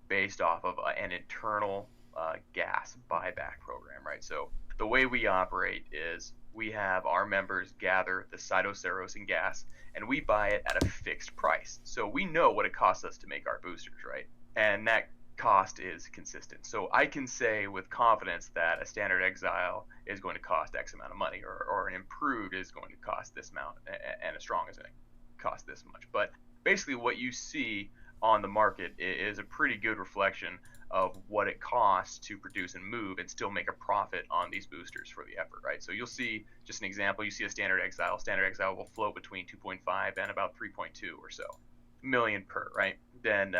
based off of an internal gas buyback program, right? So the way we operate is we have our members gather the cytocerosine gas, and we buy it at a fixed price. So we know what it costs us to make our boosters, right? And that cost is consistent. So I can say with confidence that a standard exile is going to cost X amount of money, or an improved is going to cost this amount, and a strong is going to cost this much. But basically, what you see on the market is a pretty good reflection of what it costs to produce and move and still make a profit on these boosters for the effort, right? So you'll see, just an example, you see a standard exile. Standard exile will float between 2.5 and about 3.2 or so million per, right? Then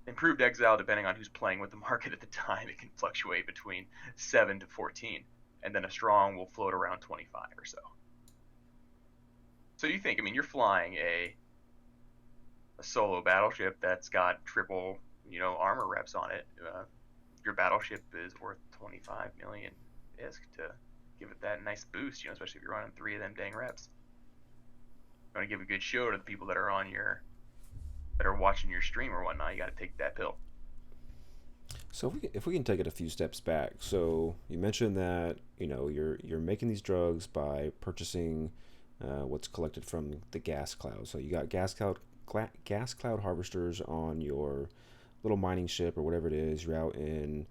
improved exile, depending on who's playing with the market at the time, it can fluctuate between 7 to 14, and then a strong will float around 25 or so. So you think, I mean, you're flying a solo battleship that's got triple armor reps on it, your battleship is worth 25 million ISK to give it that nice boost, especially if you're running 3 of them dang reps. You want to give a good show to the people that are watching your stream or whatnot. You got to take that pill. So if we can take it a few steps back, so you mentioned that you're making these drugs by purchasing what's collected from the gas cloud. So you got gas cloud harvesters on your little mining ship or whatever it is. You're out in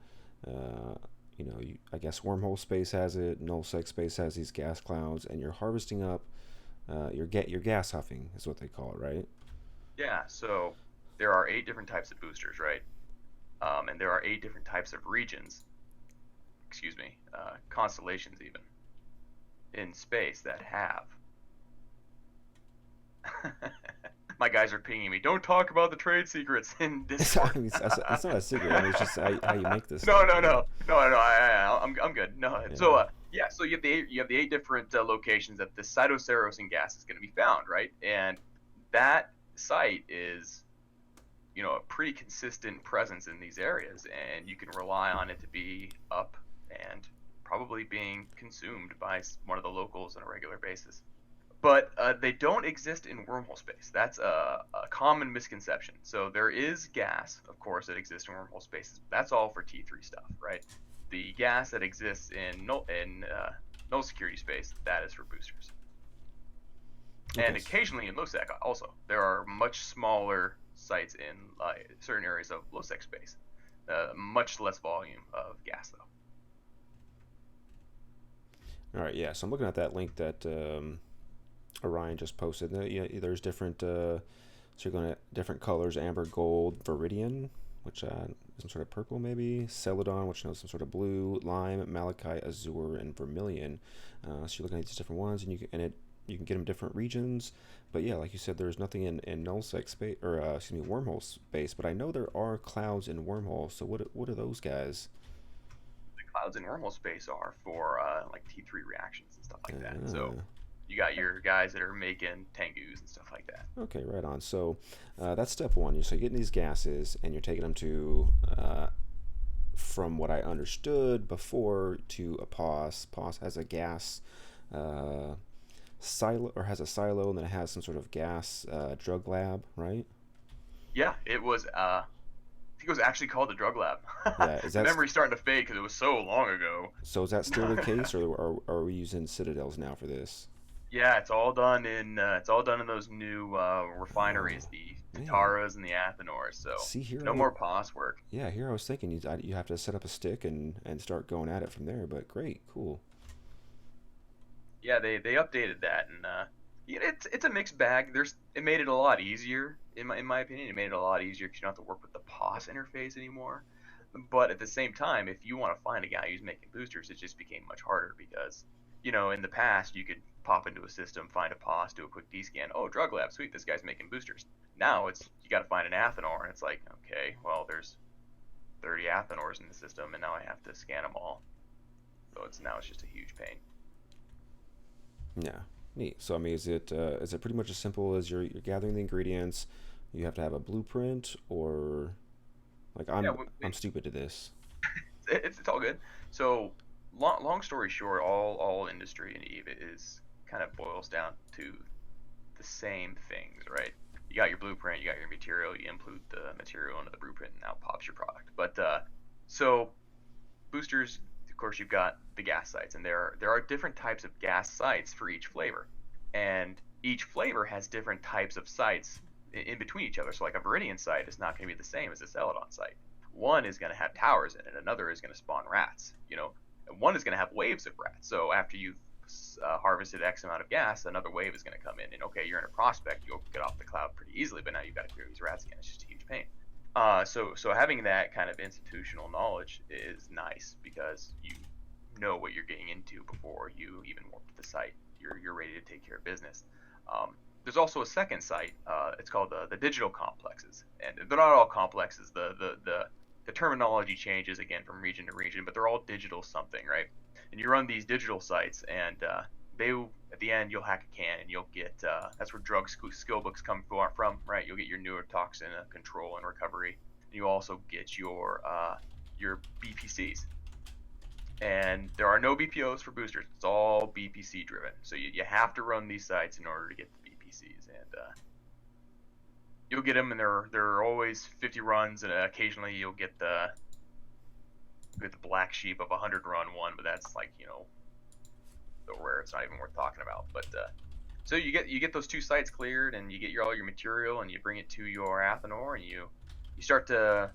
I guess wormhole space has it, nullsec space has these gas clouds, and you're harvesting up your gas huffing is what they call it, right? Yeah. So there are 8 different types of boosters, right? And there are 8 different types of regions, constellations even, in space that have. My guys are pinging me. Don't talk about the trade secrets in Discord. It's not a secret. I mean, it's just how you make this. No. I'm good. No. Yeah. So so you have the 8 different locations that the cytocerosine gas is going to be found, right? And that site is a pretty consistent presence in these areas, and you can rely on it to be up and probably being consumed by one of the locals on a regular basis. But they don't exist in wormhole space. That's a common misconception. So there is gas, of course, that exists in wormhole spaces. That's all for T3 stuff, right? The gas that exists in null security space, that is for boosters. Okay. And occasionally in low-sec also. There are much smaller sites in certain areas of low-sec space. Much less volume of gas, though. All right, yeah. So I'm looking at that link that Orion just posted. There's different, so you're going to different colors: amber, gold, viridian, which some sort of purple maybe, celadon, which knows some sort of blue, lime, malachite, azure, and vermilion. So you're looking at these different ones, and you can get them different regions. But yeah, like you said, there's nothing in nullsec space, or wormhole space. But I know there are clouds in wormhole. So what are those guys? The clouds in wormhole space are for like T3 reactions and stuff like that. So you got your guys that are making Tengus and stuff like that. Okay, right on. So that's step one. So you're getting these gases, and you're taking them to, from what I understood before, to a POS. POS has a gas silo, or has a silo, and then it has some sort of gas drug lab, right? Yeah, it was. I think it was actually called the drug lab. Yeah, is that the memory's starting to fade because it was so long ago. So is that still the case, or are we using Citadels now for this? Yeah, it's all done in those new refineries, the Taras and the Athenors. So see, here no more POS work. Yeah, here I was thinking you have to set up a stick and start going at it from there. But great, cool. Yeah, they updated that, and it's a mixed bag. It made it a lot easier in my opinion. It made it a lot easier because you don't have to work with the POS interface anymore. But at the same time, if you want to find a guy who's making boosters, it just became much harder because in the past you could pop into a system, find a POS, do a quick D-scan. Oh, drug lab, sweet, this guy's making boosters. Now you got to find an Athenor, and it's like, okay, well, there's 30 Athenors in the system, and now I have to scan them all. So it's just a huge pain. Yeah, neat. So I mean, is it pretty much as simple as you're gathering the ingredients? You have to have a blueprint, or like I'm stupid to this. It's all good. So long story short, all industry in EVE is kind of boils down to the same things, right? You got your blueprint, you got your material, you input the material into the blueprint, and now pops your product. But so boosters, of course, you've got the gas sites, and there are different types of gas sites for each flavor, and each flavor has different types of sites in between each other. So like a Viridian site is not going to be the same as a Celadon site. One is going to have towers in it, another is going to spawn rats. And one is going to have waves of rats. So after you've harvested X amount of gas, another wave is going to come in, and okay, you're in a prospect, you'll get off the cloud pretty easily, but now you've got to clear these rats again. It's just a huge pain. So having that kind of institutional knowledge is nice because you know what you're getting into before you even work the site. You're ready to take care of business. There's also a second site. It's called the digital complexes, and they're not all complexes. The terminology changes again from region to region, but they're all digital something, right? And you run these digital sites, and they at the end you'll hack a can, and you'll get that's where drug skill books come from, right? You'll get your neurotoxin control and recovery, You also get your BPCs. And there are no BPOs for boosters. It's all BPC driven. So you have to run these sites in order to get the BPCs, and you'll get them, and they're always 50 runs, and occasionally you'll get the black sheep of 100 run one, but that's like, so rare it's not even worth talking about. But so you get those 2 sites cleared, and you get all your material, and you bring it to your Athenor, and you start to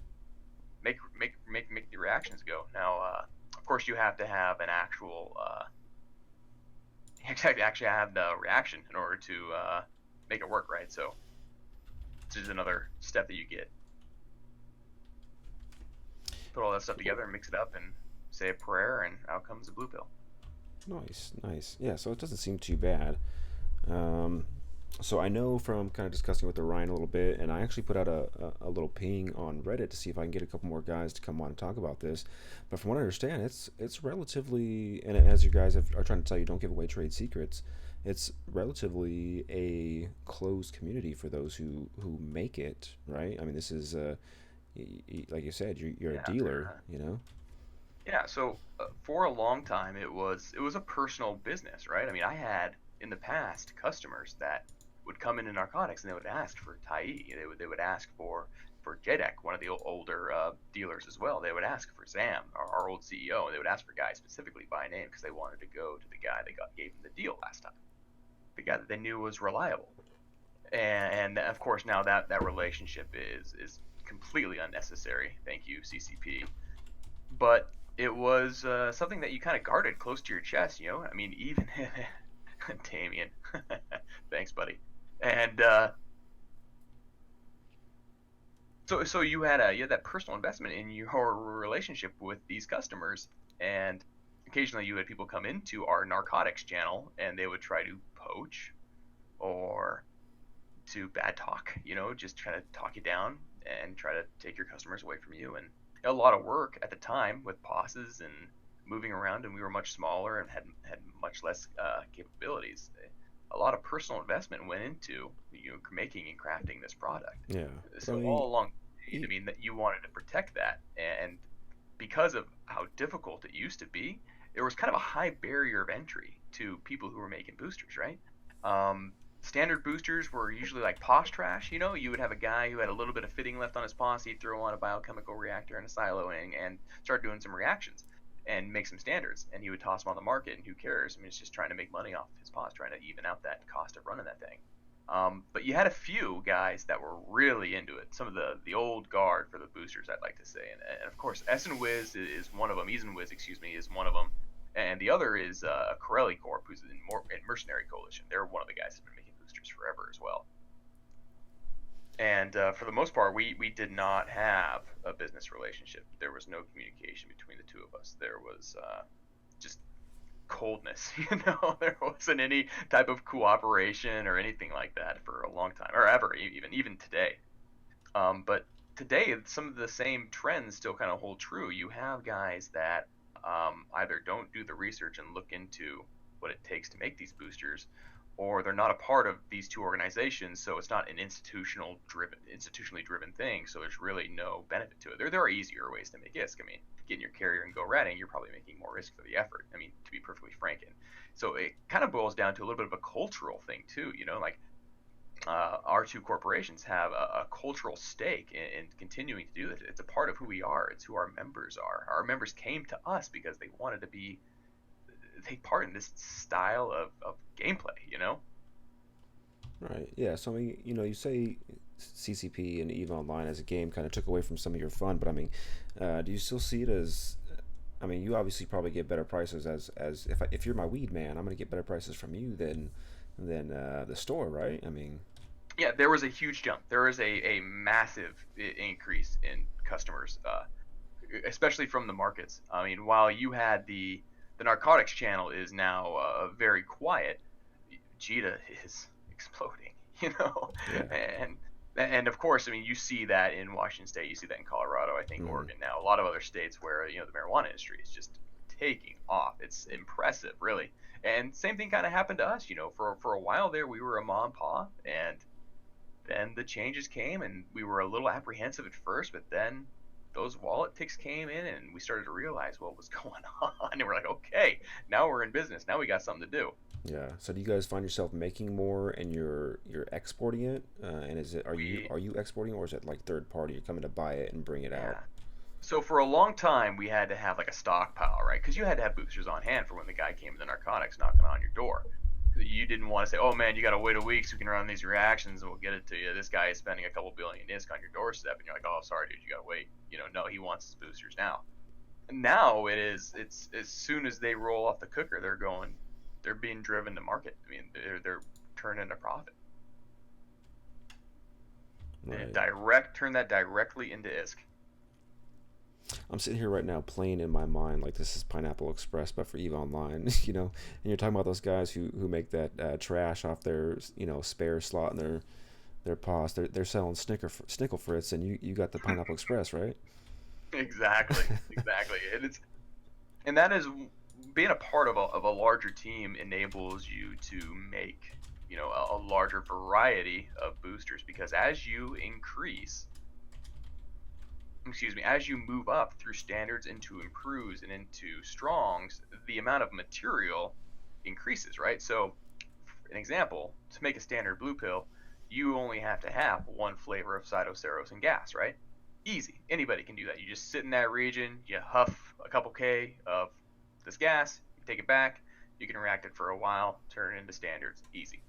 make the reactions go. Now, of course, you have to have an actual actually have the reaction in order to make it work, right? So this is another step that you get. Put all that stuff together and mix it up and say a prayer, and out comes a blue pill. Nice. Yeah, so it doesn't seem too bad. So I know from kind of discussing with Orion a little bit, and I actually put out a little ping on Reddit to see if I can get a couple more guys to come on and talk about this. But from what I understand, it's relatively, and as you guys are trying to tell you, don't give away trade secrets. It's relatively a closed community for those who make it, right? I mean, this is like you said, you're a dealer, Yeah. So for a long time, it was a personal business, right? I mean, I had in the past customers that would come into narcotics, and they would ask for Tyee. They would ask for Jedek, one of the older dealers as well. They would ask for Zam, our old CEO, and they would ask for guys specifically by name because they wanted to go to the guy that gave them the deal last time, the guy that they knew was reliable. And of course, now that relationship is completely unnecessary. Thank you, CCP. But it was something that you kind of guarded close to your chest, I mean, even Damien, thanks, buddy. And so you had that personal investment in your relationship with these customers, and occasionally you had people come into our narcotics channel, and they would try to poach or to bad talk, just try to talk you down and try to take your customers away from you. And a lot of work at the time with bosses and moving around, and we were much smaller and had much less capabilities. A lot of personal investment went into making and crafting this product. Yeah. So all along, I mean, that you wanted to protect that, and because of how difficult it used to be, there was kind of a high barrier of entry to people who were making boosters, right? Standard boosters were usually like posh trash. You would have a guy who had a little bit of fitting left on his posse, throw on a biochemical reactor and a siloing, and start doing some reactions and make some standards, and he would toss them on the market, and who cares? I mean, it's just trying to make money off his posse, trying to even out that cost of running that thing. But you had a few guys that were really into it. Some of the old guard for the boosters, I'd like to say, and of course, Wiz is one of them. Wiz, excuse me, is one of them, and the other is Corelli Corp, who's in Mercenary Coalition. They're one of the guys who've been making boosters forever as well. And for the most part, we did not have a business relationship. There was no communication between the two of us. There was just coldness, There wasn't any type of cooperation or anything like that for a long time, or ever, even today. But today, some of the same trends still kind of hold true. You have guys that either don't do the research and look into what it takes to make these boosters, or they're not a part of these two organizations, so it's not an institutionally driven thing. So there's really no benefit to it. There are easier ways to make ISK. I mean, getting your carrier and go ratting, you're probably making more risk for the effort. I mean, to be perfectly frank. And so it kind of boils down to a little bit of a cultural thing too. Like our two corporations have a cultural stake in continuing to do this. It's a part of who we are. It's who our members are. Our members came to us because they wanted to take part in this style of gameplay, Right. Yeah. So I mean, you say CCP and EVE Online as a game kind of took away from some of your fun, but I mean, do you still see it as? I mean, you obviously probably get better prices as if you're my weed man, I'm gonna get better prices from you than the store, right? I mean. Yeah, there was a huge jump. There was a massive increase in customers, especially from the markets. I mean, while you had the narcotics channel is now very quiet, Jita is exploding, Yeah. and of course, I mean, you see that in Washington State, you see that in Colorado, I think Oregon now, a lot of other states where the marijuana industry is just taking off. It's impressive, really. And same thing kind of happened to us, for a while there, we were a mom and pop, and then the changes came, and we were a little apprehensive at first, but then those wallet ticks came in, and we started to realize what was going on. And we're like, okay, now we're in business. Now we got something to do. Yeah. So do you guys find yourself making more and you're exporting it? And is it are you exporting, or is it like third party? You're coming to buy it and bring it Yeah. out? So for a long time, we had to have like a stockpile, right? Because you had to have boosters on hand for when the guy came with the narcotics knocking on your door. You didn't want to say, "Oh man, you got to wait a week so we can run these reactions and we'll get it to you." This guy is spending a couple billion ISK on your doorstep, and you're like, "Oh, sorry, dude, you got to wait." No, he wants his boosters now. And now it's as soon as they roll off the cooker, they're being driven to market. I mean, they're turning a profit. Right. Turn that directly into ISK. I'm sitting here right now playing in my mind like this is Pineapple Express, but for EVE Online, and you're talking about those guys who make that trash off their spare slot in their POS. They're selling Snickle Fritz, and you got the Pineapple Express, right? Exactly, exactly. And that is being a part of a larger team enables you to make a larger variety of boosters, because as you move up through standards into improves and into strongs, the amount of material increases, right? So an example, to make a standard blue pill, you only have to have one flavor of cytoceros and gas, right? Easy. Anybody can do that. You just sit in that region, you huff a couple K of this gas, you take it back, you can react it for a while, turn it into standards. Easy.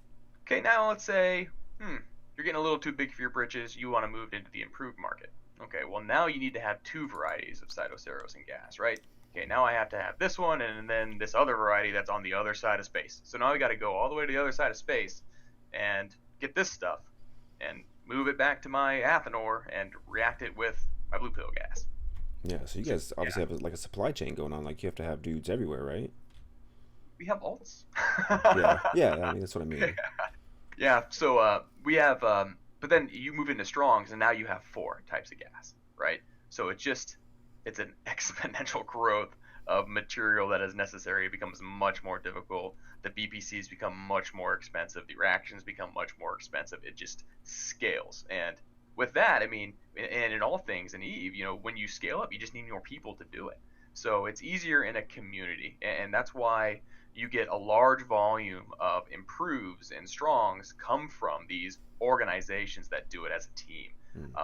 Okay, now let's say, you're getting a little too big for your britches, you want to move into the improved market. Okay, well now you need to have two varieties of cytoceros and gas, right? Okay, now I have to have this one and then this other variety that's on the other side of space. So now I got to go all the way to the other side of space and get this stuff and move it back to my Athenor and react it with my blue pill gas. Yeah. So you guys obviously have like a supply chain going on. Like you have to have dudes everywhere, right? We have alts. Yeah. Yeah. I mean, that's what I mean. Yeah, so we have, but then you move into strongs, and now you have 4 types of gas, right? So it's an exponential growth of material that is necessary. It becomes much more difficult. The BPCs become much more expensive. The reactions become much more expensive. It just scales. And with that, I mean, and in all things in EVE, when you scale up, you just need more people to do it. So it's easier in a community, and that's why you get a large volume of improves and strongs come from these organizations that do it as a team,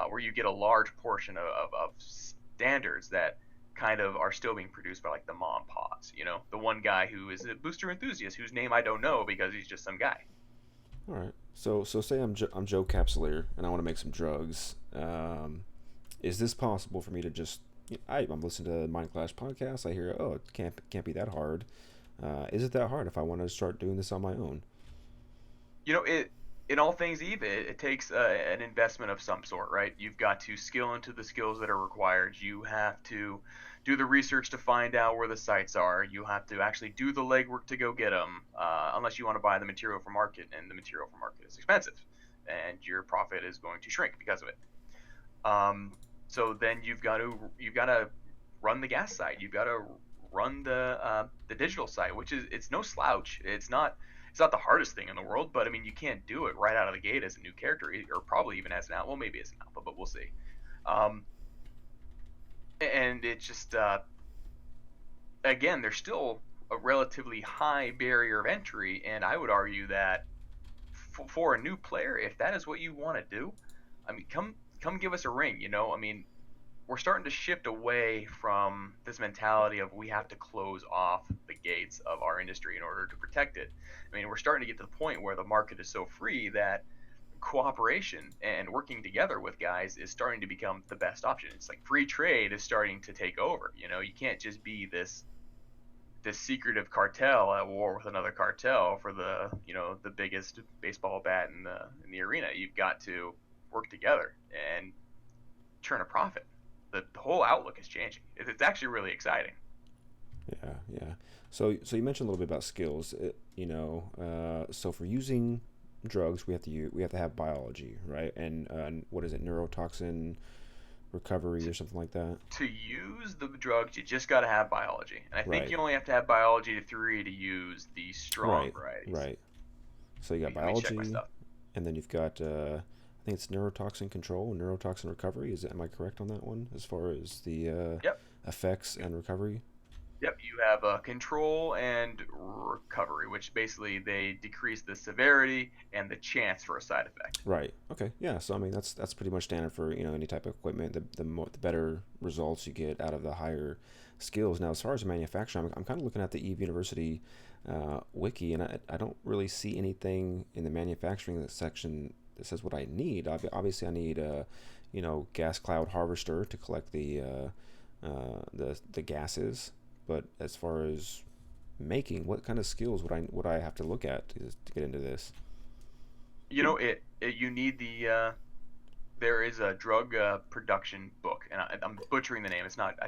where you get a large portion of standards that kind of are still being produced by like the mom pods, the one guy who is a booster enthusiast whose name I don't know because he's just some guy. All right. So say I'm Joe Capsuleer and I want to make some drugs. Is this possible for me to just I'm listening to the Mind Clash podcast. I hear, it can't be that hard. Is it that hard if I want to start doing this on my own? In all things EVE, it takes an investment of some sort, right? You've got to skill into the skills that are required. You have to do the research to find out where the sites are. You have to actually do the legwork to go get them, unless you want to buy the material from market, and the material from market is expensive, and your profit is going to shrink because of it. So then you've got to run the gas side. You've got to run the digital side, which it's no slouch. It's not the hardest thing in the world, but I mean, you can't do it right out of the gate as a new character, or probably even as an alpha. Well, maybe as an alpha, but we'll see. And it's just again, there's still a relatively high barrier of entry, and I would argue that for a new player, if that is what you want to do, I mean, come give us a ring. I mean, we're starting to shift away from this mentality of we have to close off the gates of our industry in order to protect it. I mean, we're starting to get to the point where the market is so free that cooperation and working together with guys is starting to become the best option. It's like free trade is starting to take over. You can't just be this secretive cartel at war with another cartel for the biggest baseball bat in the arena. You've got to work together and turn a profit. The whole outlook is changing. It's actually really exciting. Yeah. So you mentioned a little bit about skills. So for using drugs, we have to have biology, right? And what is it, neurotoxin recovery or something like that? To use the drugs, you just got to have biology, and I think you only have to have biology to 3 to use the strong varieties. Right. So you got biology, and then you've got I think it's neurotoxin control and neurotoxin recovery. Am I correct on that one as far as the Yep. effects and recovery? Yep, you have control and recovery, which basically they decrease the severity and the chance for a side effect. Right. Okay. Yeah. So I mean, that's pretty much standard for any type of equipment. The better results you get out of the higher skills. Now, as far as manufacturing, I'm kind of looking at the Eve University wiki, and I don't really see anything in the manufacturing section that says what I need. Obviously, I need gas cloud harvester to collect the gases. But as far as making, what kind of skills would I have to look at to get into this? You need there is a drug production book, and I'm butchering the name. It's not. I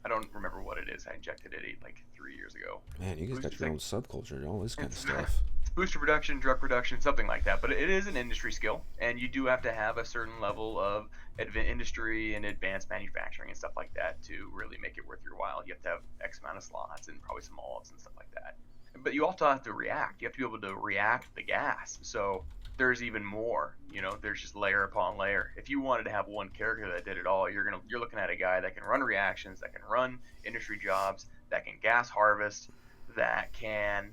don't remember what it is. I injected it like 3 years ago. Man, you guys got Boosters, your like, own subculture and all this kind of it's, stuff. it's booster production, drug production, something like that. But it is an industry skill, and you do have to have a certain level of industry and advanced manufacturing and stuff like that to really make it worth your while. You have to have X amount of slots and probably some olives and stuff like that. But you also have to react. You have to be able to react the gas. So there's even more. There's just layer upon layer. If you wanted to have one character that did it all, you're looking at a guy that can run reactions, that can run industry jobs, that can gas harvest, that can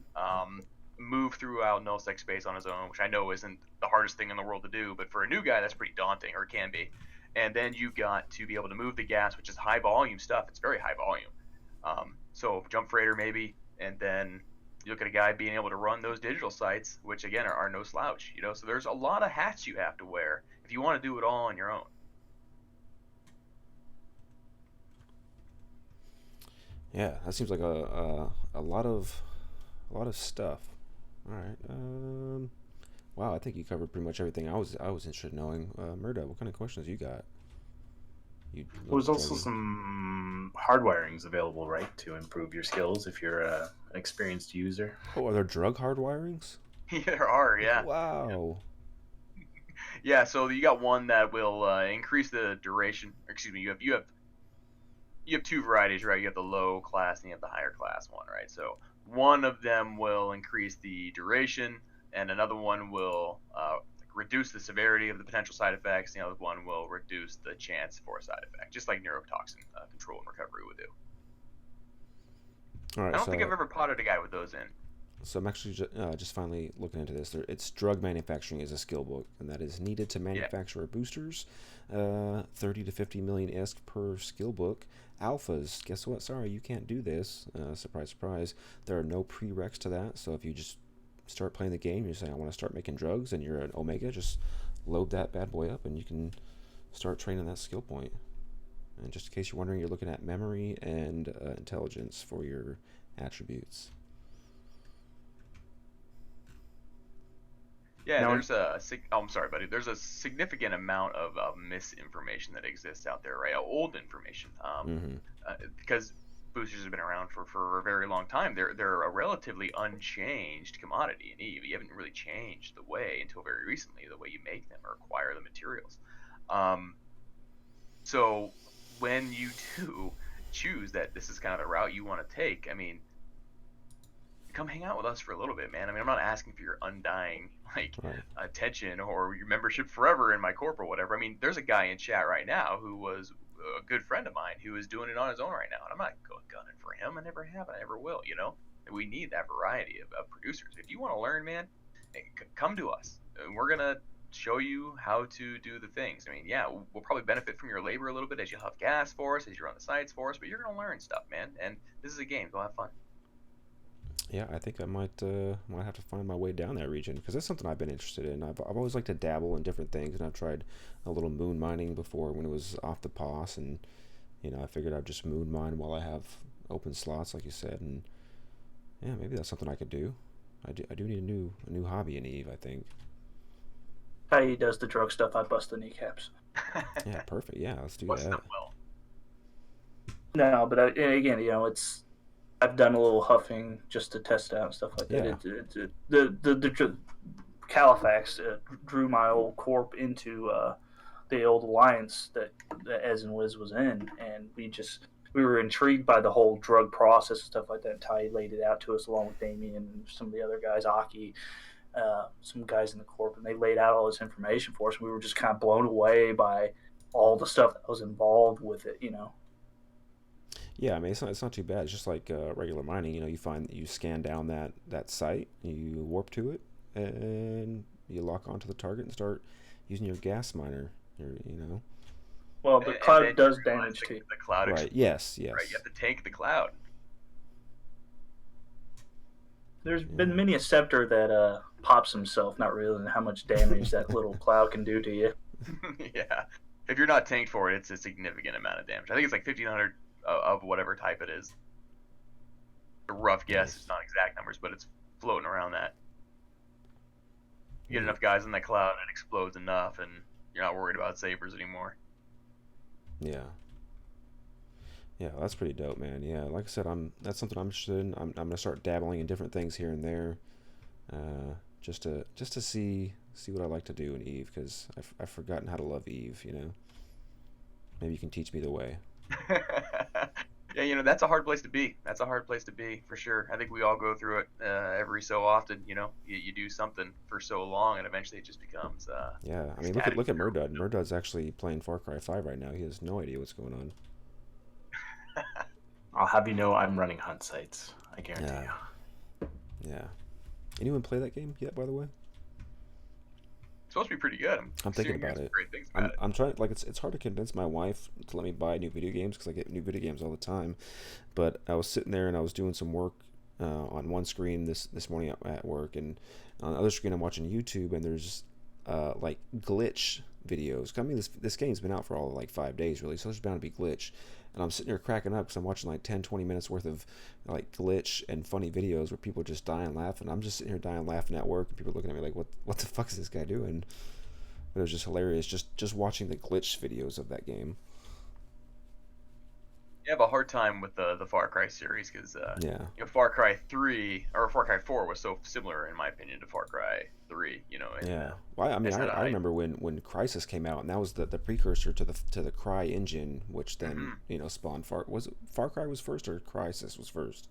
move throughout nullsec space on his own, which I know isn't the hardest thing in the world to do, but for a new guy, that's pretty daunting, or it can be. And then you got to be able to move the gas, which is high volume stuff. It's very high volume. So jump freighter maybe, and then you look at a guy being able to run those digital sites, which again are no slouch. So there's a lot of hats you have to wear if you want to do it all on your own. Yeah, that seems like a lot of stuff. All right. Wow, I think you covered pretty much everything I was interested in knowing. Meredudd, what kind of questions you got? There's also some hardwirings available, right, to improve your skills if you're an experienced user. Oh, are there drug hardwirings? Yeah, there are, yeah. Wow. Yeah, so you got one that will increase the duration. Excuse me, you have two varieties, right? You have the low class and you have the higher class one, right? So one of them will increase the duration, and another one will reduce the severity of the potential side effects. The other one will reduce the chance for a side effect, just like neurotoxin control and recovery would do. All right, I don't think I've ever potted a guy with those in. So I'm actually just finally looking into this. It's drug manufacturing is a skill book, and that is needed to manufacture boosters. 30 to 50 million ISK per skill book. Alphas, guess what? Sorry, you can't do this. Surprise, surprise. There are no prereqs to that. So if you just start playing the game, you're saying I want to start making drugs, and you're an Omega, just load that bad boy up, and you can start training that skill point. And just in case you're wondering, you're looking at memory and intelligence for your attributes. Yeah, I'm sorry, buddy. There's a significant amount of misinformation that exists out there, right? Old information, because boosters have been around for a very long time. They're a relatively unchanged commodity in Eve. You haven't really changed the way until very recently, the way you make them or acquire the materials. So when you do choose that this is kind of the route you want to take, I mean, come hang out with us for a little bit, man. I mean, I'm not asking for your undying attention or your membership forever in my corp or whatever. I mean, there's a guy in chat right now who was a good friend of mine who is doing it on his own right now, and I'm not gunning for him. I never have, I never will. And we need that variety of producers. If you want to learn, man, come to us. We're gonna show you how to do the things. I mean, yeah, we'll probably benefit from your labor a little bit as you have gas for us, as you're on the sites for us, but you're gonna learn stuff, man. And this is a game. Go have fun. Yeah, I think I might have to find my way down that region because that's something I've been interested in. I've always liked to dabble in different things, and I've tried a little moon mining before when it was off the POS, and I figured I'd just moon mine while I have open slots, like you said, and yeah, maybe that's something I could do. I do need a new hobby in Eve, I think. Tyee does the drug stuff. I bust the kneecaps. Yeah, perfect. Yeah, let's do What's that. not well? No, but again, it's. I've done a little huffing just to test it out and stuff like that. Yeah. The Califax drew my old corp into the old alliance that Ez and Wiz was in, and we were intrigued by the whole drug process and stuff like that. Tyee laid it out to us along with Damien and some of the other guys, Aki. some guys in the corp, and they laid out all this information for us. We were just kind of blown away by all the stuff that was involved with it. Yeah, I mean it's not too bad. It's just like regular mining. You scan down that site, you warp to it, and you lock onto the target and start using your gas miner. Well, the cloud does damage to you. The cloud, right? Yes. Right, you have to tank the cloud. There's been many a scepter that pops himself, not realizing how much damage that little cloud can do to you. Yeah, if you're not tanked for it, it's a significant amount of damage. I think it's like 1,500 of whatever type it is. A rough guess. It's not exact numbers, but it's floating around that. You get enough guys in that cloud, and it explodes enough, and you're not worried about sabers anymore. Yeah. Yeah, that's pretty dope, man. Yeah, like I said, that's something I'm interested in. I'm gonna start dabbling in different things here and there, just to see what I like to do in Eve, because I've forgotten how to love Eve. Maybe you can teach me the way. Yeah, that's a hard place to be. That's a hard place to be, for sure. I think we all go through it every so often. You do something for so long, and eventually it just becomes. Yeah, I mean, look at Meredudd. Meredudd's actually playing Far Cry 5 right now. He has no idea what's going on. I'll have you know I'm running hunt sites. I guarantee you. Yeah. Anyone play that game yet, by the way? It's supposed to be pretty good. I'm thinking about it. Great things about it. I'm trying. Like it's hard to convince my wife to let me buy new video games because I get new video games all the time. But I was sitting there and I was doing some work on one screen this morning at work, and on the other screen I'm watching YouTube, and there's like glitch videos. I mean, this game's been out for all like 5 days really, so there's bound to be glitch. And I'm sitting here cracking up because I'm watching like 10-20 minutes worth of like glitch and funny videos where people just dying laughing. I'm just sitting here dying laughing at work, and people are looking at me like, what the fuck is this guy doing? But it was just hilarious just watching the glitch videos of that game. You have a hard time with the Far Cry series because Far Cry 3 or Far Cry 4 was so similar, in my opinion, to Far Cry 3. Yeah. Well, I mean, I remember when Crysis came out, and that was the precursor to the Cry engine, which then spawned Far Cry was first or Crysis was first?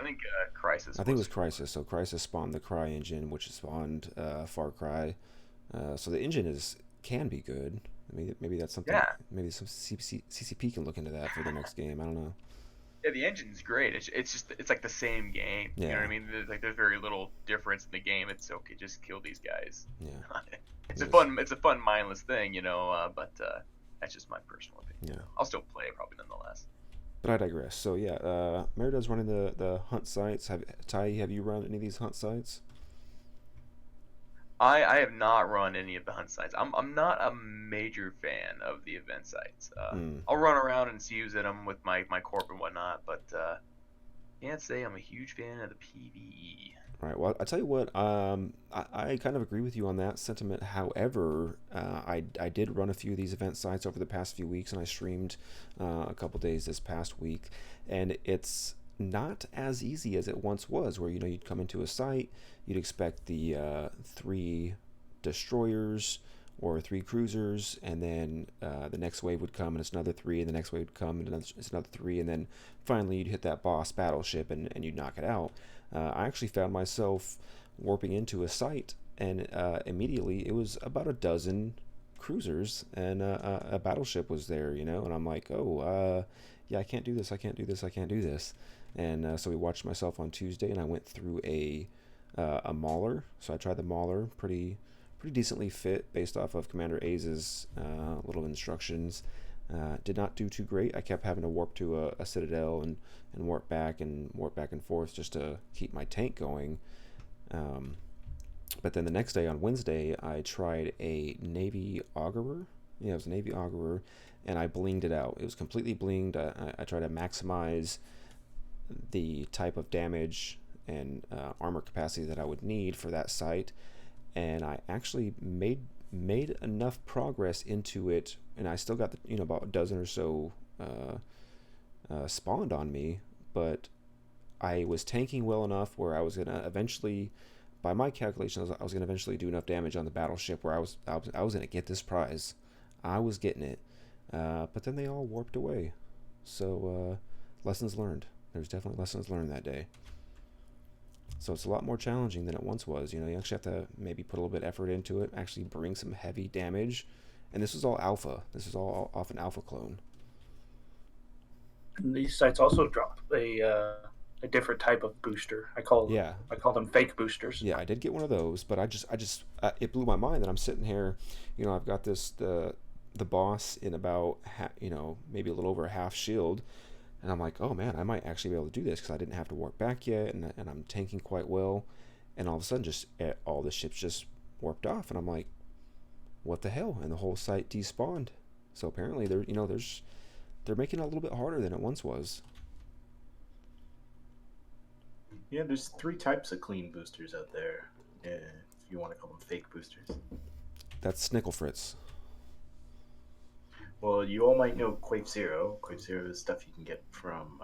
I think Crysis. I think it was Crysis. So Crysis spawned the Cry engine, which spawned Far Cry. So the engine can be good. Maybe that's something. Yeah. Maybe some CCP can look into that for the next game. I don't know. Yeah, the engine's great. It's like the same game. Yeah. You know what I mean? There's very little difference in the game. It's okay, just kill these guys. Yeah. It's a fun mindless thing, but that's just my personal opinion. Yeah. I'll still play it probably nonetheless. But I digress. So yeah, Meredudd's running the hunt sites. Tyee, have you run any of these hunt sites? I have not run any of the hunt sites. I'm not a major fan of the event sites. I'll run around and use them with my corp and whatnot, but can't say I'm a huge fan of the PvE. Right. Well, I tell you what. I kind of agree with you on that sentiment. However, I did run a few of these event sites over the past few weeks, and I streamed a couple days this past week, and it's not as easy as it once was, where you'd come into a site, you'd expect the 3 destroyers or 3 cruisers, and then the next wave would come and it's another 3, and the next wave would come and it's another 3, and then finally you'd hit that boss battleship and you'd knock it out. I actually found myself warping into a site, and immediately it was about a dozen cruisers and a battleship was there, and I'm like, yeah, I can't do this. And so we watched myself on Tuesday, and I went through a Mauler. So I tried the Mauler, pretty decently fit based off of Commander A's little instructions. Did not do too great. I kept having to warp to a Citadel and warp back and forth just to keep my tank going. But then the next day, on Wednesday, I tried a Navy Augurer. Yeah, it was a Navy Augurer, and I blinged it out. It was completely blinged. I tried to maximize the type of damage and armor capacity that I would need for that site, and I actually made enough progress into it, and I still got about a dozen or so spawned on me, but I was tanking well enough where I was gonna eventually, by my calculations, I was gonna eventually do enough damage on the battleship where I was gonna get this prize. I was getting it, but then they all warped away. So lessons learned. There's definitely lessons learned that day. So it's a lot more challenging than it once was. You actually have to maybe put a little bit of effort into it, actually bring some heavy damage. And this was all alpha. This is all off an alpha clone. And these sites also drop a different type of booster. Yeah, I call them fake boosters. yeah, I did get one of those, but it blew my mind that I'm sitting here. I've got the boss in about maybe a little over a half shield, and I'm like, oh man, I might actually be able to do this because I didn't have to warp back yet, and I'm tanking quite well, and all of a sudden, just all the ships just warped off, and I'm like, what the hell? And the whole site despawned. So apparently, they're making it a little bit harder than it once was. Yeah, there's 3 types of clean boosters out there. If you want to call them fake boosters. That's Snickle Fritz. Well, you all might know Quafe Zero. Quafe Zero is stuff you can get from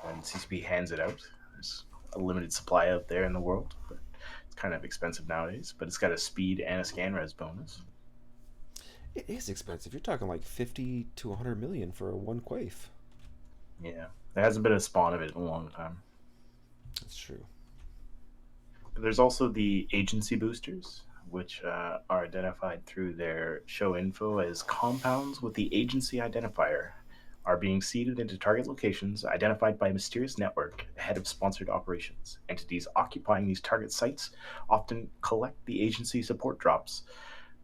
when CCP hands it out. There's a limited supply out there in the world, but it's kind of expensive nowadays. But it's got a speed and a scan res bonus. It is expensive. You're talking like 50 to 100 million for a one Quafe. Yeah, there hasn't been a spawn of it in a long time. That's true. But there's also the agency boosters, which are identified through their show info as compounds with the agency identifier, are being seeded into target locations identified by a mysterious network ahead of sponsored operations. Entities occupying these target sites often collect the agency support drops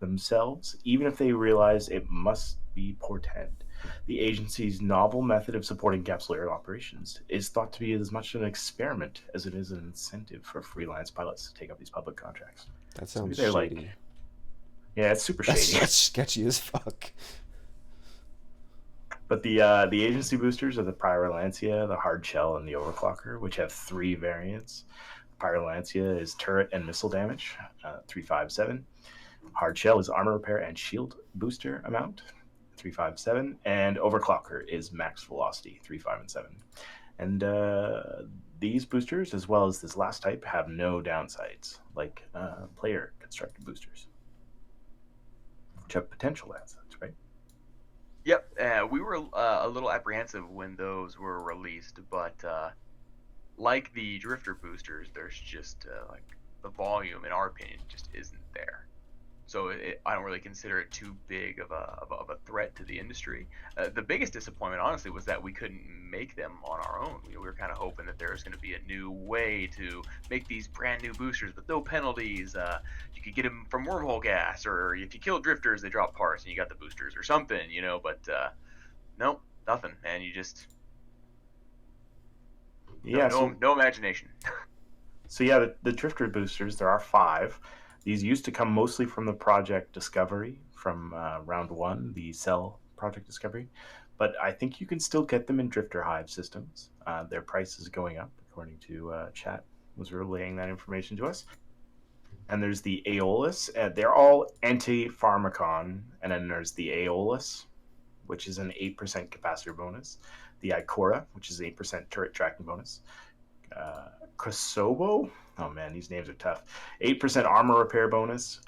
themselves, even if they realize it must be portend. The agency's novel method of supporting capsular operations is thought to be as much an experiment as it is an incentive for freelance pilots to take up these public contracts. That sounds they're shady. Yeah, it's super shady. That's sketchy as fuck. But the agency boosters are the Pyrolantia, the Hard Shell, and the Overclocker, which have 3 variants. Pyrolantia is turret and missile damage, 357. Hard Shell is armor repair and shield booster amount, 357, and Overclocker is max velocity, 357. And these boosters, as well as this last type, have no downsides, like player constructed boosters, which have potential downsides, right? Yep, we were a little apprehensive when those were released, but like the Drifter boosters, there's just like the volume, in our opinion, just isn't there. So I don't really consider it too big of a threat to the industry. The biggest disappointment, honestly, was that we couldn't make them on our own. We were kind of hoping that there was going to be a new way to make these brand new boosters with no penalties. You could get them from wormhole gas, or if you kill drifters, they drop parts and you got the boosters or something, But nope, nothing, man. You just no imagination. So yeah, the drifter boosters, there are 5. These used to come mostly from the Project Discovery, from Round 1, the Cell Project Discovery. But I think you can still get them in Drifter Hive systems. Their price is going up, according to chat, was relaying that information to us. And there's the Aeolus. They're all anti-pharmacon. And then there's the Aeolus, which is an 8% capacitor bonus. The Ikora, which is 8% turret tracking bonus. Kosovo, oh man, these names are tough. 8% armor repair bonus,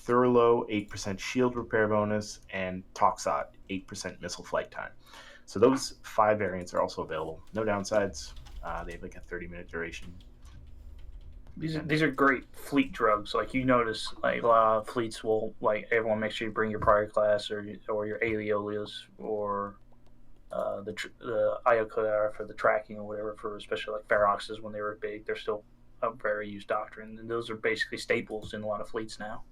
Thurlow 8% shield repair bonus, and Toxot 8% missile flight time. So those 5 variants are also available. No downsides. They have like a 30-minute duration. These are great fleet drugs. Like you notice, like a lot of fleets will everyone make sure you bring your prior class or your Aeolus or the Ioclar for the tracking or whatever, for especially like Feroxes when they were big. They're still a very used doctrine, and those are basically staples in a lot of fleets now.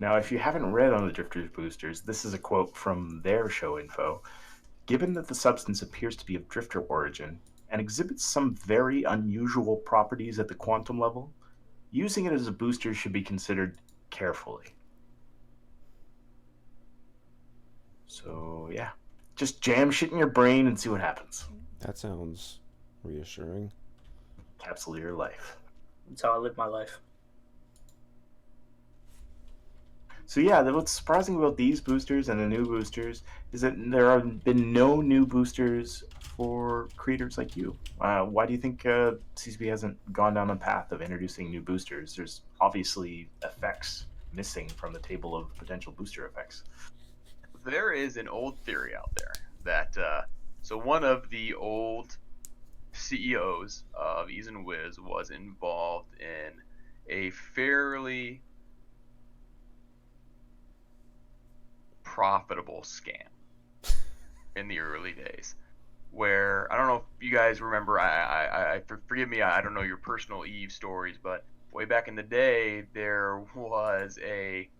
Now, if you haven't read on the Drifters boosters, this is a quote from their show info. Given that the substance appears to be of drifter origin and exhibits some very unusual properties at the quantum level, using it as a booster should be considered carefully. So, yeah. Just jam shit in your brain and see what happens. That sounds reassuring. Capsule your life. That's how I live my life. So yeah, what's surprising about these boosters and the new boosters is that there have been no new boosters for creators like you. Why do you think CCP hasn't gone down the path of introducing new boosters? There's obviously effects missing from the table of potential booster effects. There is an old theory out there that so one of the old CEOs of Ease and Wiz was involved in a fairly profitable scam in the early days. Where I don't know if you guys remember, forgive me, I don't know your personal Eve stories, but way back in the day, there was a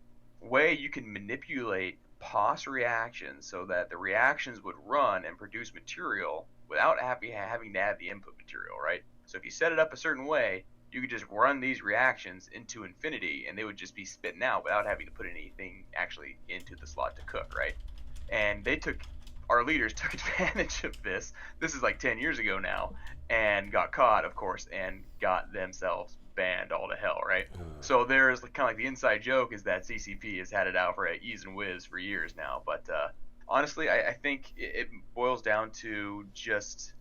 way you can manipulate POS reactions so that the reactions would run and produce material without having to add the input material, right? So if you set it up a certain way, you could just run these reactions into infinity and they would just be spitting out without having to put anything actually into the slot to cook, right? And our leaders took advantage of this. This is like 10 years ago now, and got caught, of course, and got themselves banned all to hell, right? So there's kind of like the inside joke is that CCP has had it out for Ease and Wiz for years now. But honestly, I think it boils down to just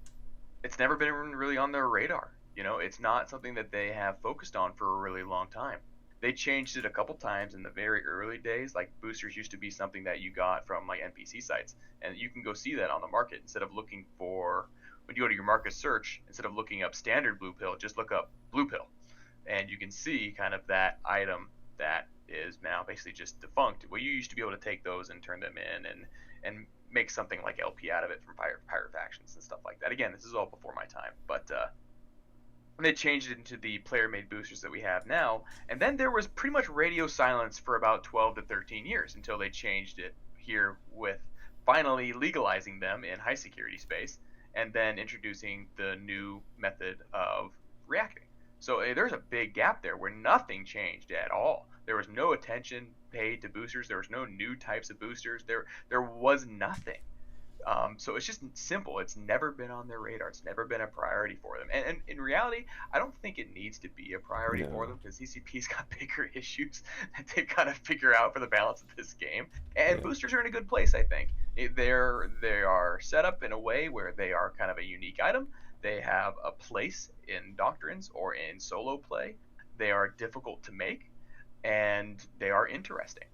it's never been really on their radar. It's not something that they have focused on for a really long time. They changed it a couple times in the very early days. Like boosters used to be something that you got from like NPC sites, and you can go see that on the market instead of looking for when you go to your market search. Instead of looking up standard blue pill, just look up blue pill, and you can see kind of that item that is now basically just defunct. Well, you used to be able to take those and turn them in and make something like LP out of it from pirate factions and stuff like that. Again, this is all before my time, but they changed it into the player-made boosters that we have now. And then there was pretty much radio silence for about 12 to 13 years until they changed it here with finally legalizing them in high security space and then introducing the new method of reacting. So there's a big gap there where nothing changed at all. There was no attention paid to boosters. There was no new types of boosters. There was nothing. So it's just simple. It's never been on their radar. It's never been a priority for them. And in reality, I don't think it needs to be a priority for them because CCP's got bigger issues that they've got to figure out for the balance of this game. And boosters are in a good place, I think. They are set up in a way where they are kind of a unique item. They have a place in doctrines or in solo play. They are difficult to make, and they are interesting.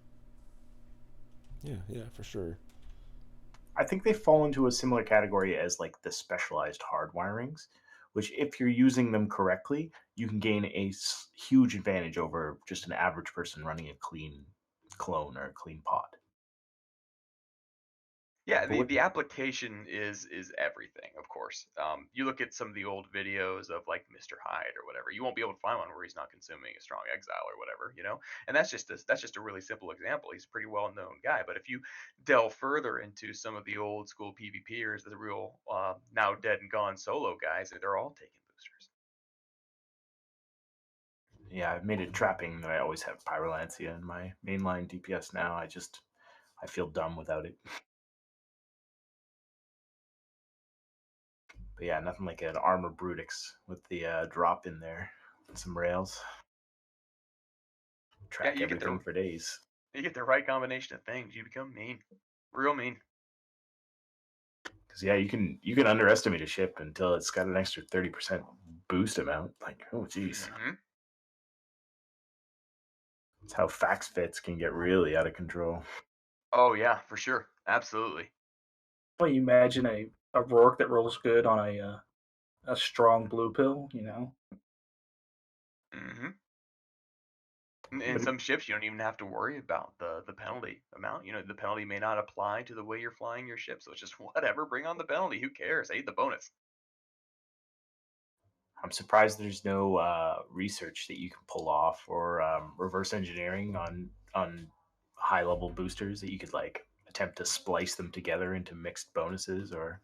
Yeah, for sure. I think they fall into a similar category as like the specialized hardwirings, which if you're using them correctly, you can gain a huge advantage over just an average person running a clean clone or a clean pod. Yeah, But the application is everything, of course. You look at some of the old videos of like Mr. Hyde or whatever. You won't be able to find one where he's not consuming a strong exile or whatever. And that's just a really simple example. He's a pretty well known guy. But if you delve further into some of the old school PvPers, the real now dead and gone solo guys, they're all taking boosters. yeah, I've made it trapping that I always have Pyrolancia in my mainline DPS now. I feel dumb without it. But yeah, nothing like an armor Brutix with the drop in there and some rails. Yeah, Track everything for days. You get the right combination of things, you become mean, real mean. Because yeah, you can underestimate a ship until it's got an extra 30% boost amount. Like, oh geez. Mm-hmm. That's how fax fits can get really out of control. Oh yeah, for sure, absolutely. Well, you imagine a Rourke that rolls good on a strong blue pill, Mm-hmm. In some ships, you don't even have to worry about the penalty amount. The penalty may not apply to the way you're flying your ship, so it's just whatever. Bring on the penalty. Who cares? I need the bonus. I'm surprised there's no research that you can pull off or reverse engineering on high level boosters that you could like attempt to splice them together into mixed bonuses or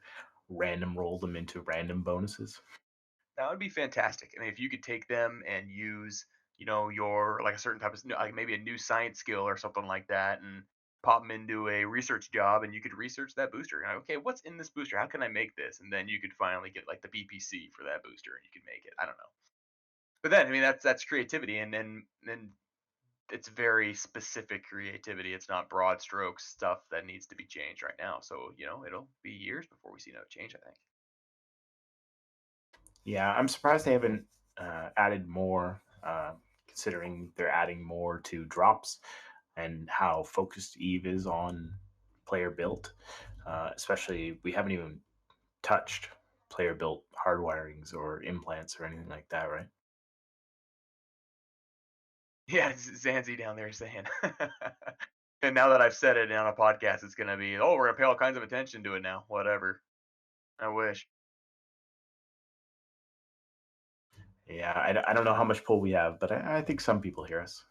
random roll them into random bonuses. That would be fantastic. I mean, if you could take them and use, your like a certain type of like maybe a new science skill or something like that, and pop them into a research job, and you could research that booster. And okay, what's in this booster? How can I make this? And then you could finally get like the BPC for that booster, and you could make it. I don't know. But then, I mean, that's creativity, and then it's very specific creativity. It's not broad strokes stuff that needs to be changed right now. So it'll be years before we see no change, I think. Yeah, I'm surprised they haven't added more, considering they're adding more to drops and how focused Eve is on player build. Especially, we haven't even touched player built hardwirings or implants or anything like that, right? Yeah, it's Zanzi down there saying. And now that I've said it on a podcast, it's gonna be, oh, we're gonna pay all kinds of attention to it now. Whatever. I wish. Yeah, I don't know how much pull we have, but I think some people hear us.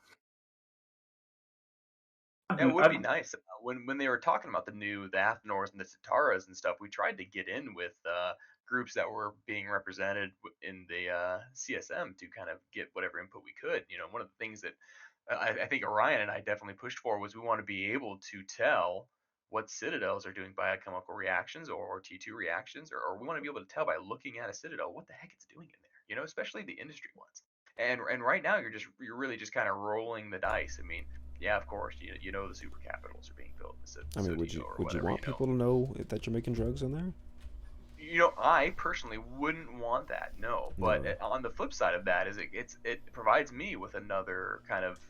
It would be nice when they were talking about the Athenors and the Sitaras and stuff. We tried to get in with groups that were being represented in the CSM to kind of get whatever input we could. You know, one of the things that I think Orion and I definitely pushed for was we want to be able to tell what citadels are doing biochemical reactions or T2 reactions, or we want to be able to tell by looking at a citadel what the heck it's doing in there. You know, especially the industry ones. And right now you're really just kind of rolling the dice. I mean, yeah, of course, you know the super capitals are being built in I mean, Sotino or would you whatever, want people to know that you're making drugs in there? You know, I personally wouldn't want that, no. But No. on the flip side of that is it provides me with another kind of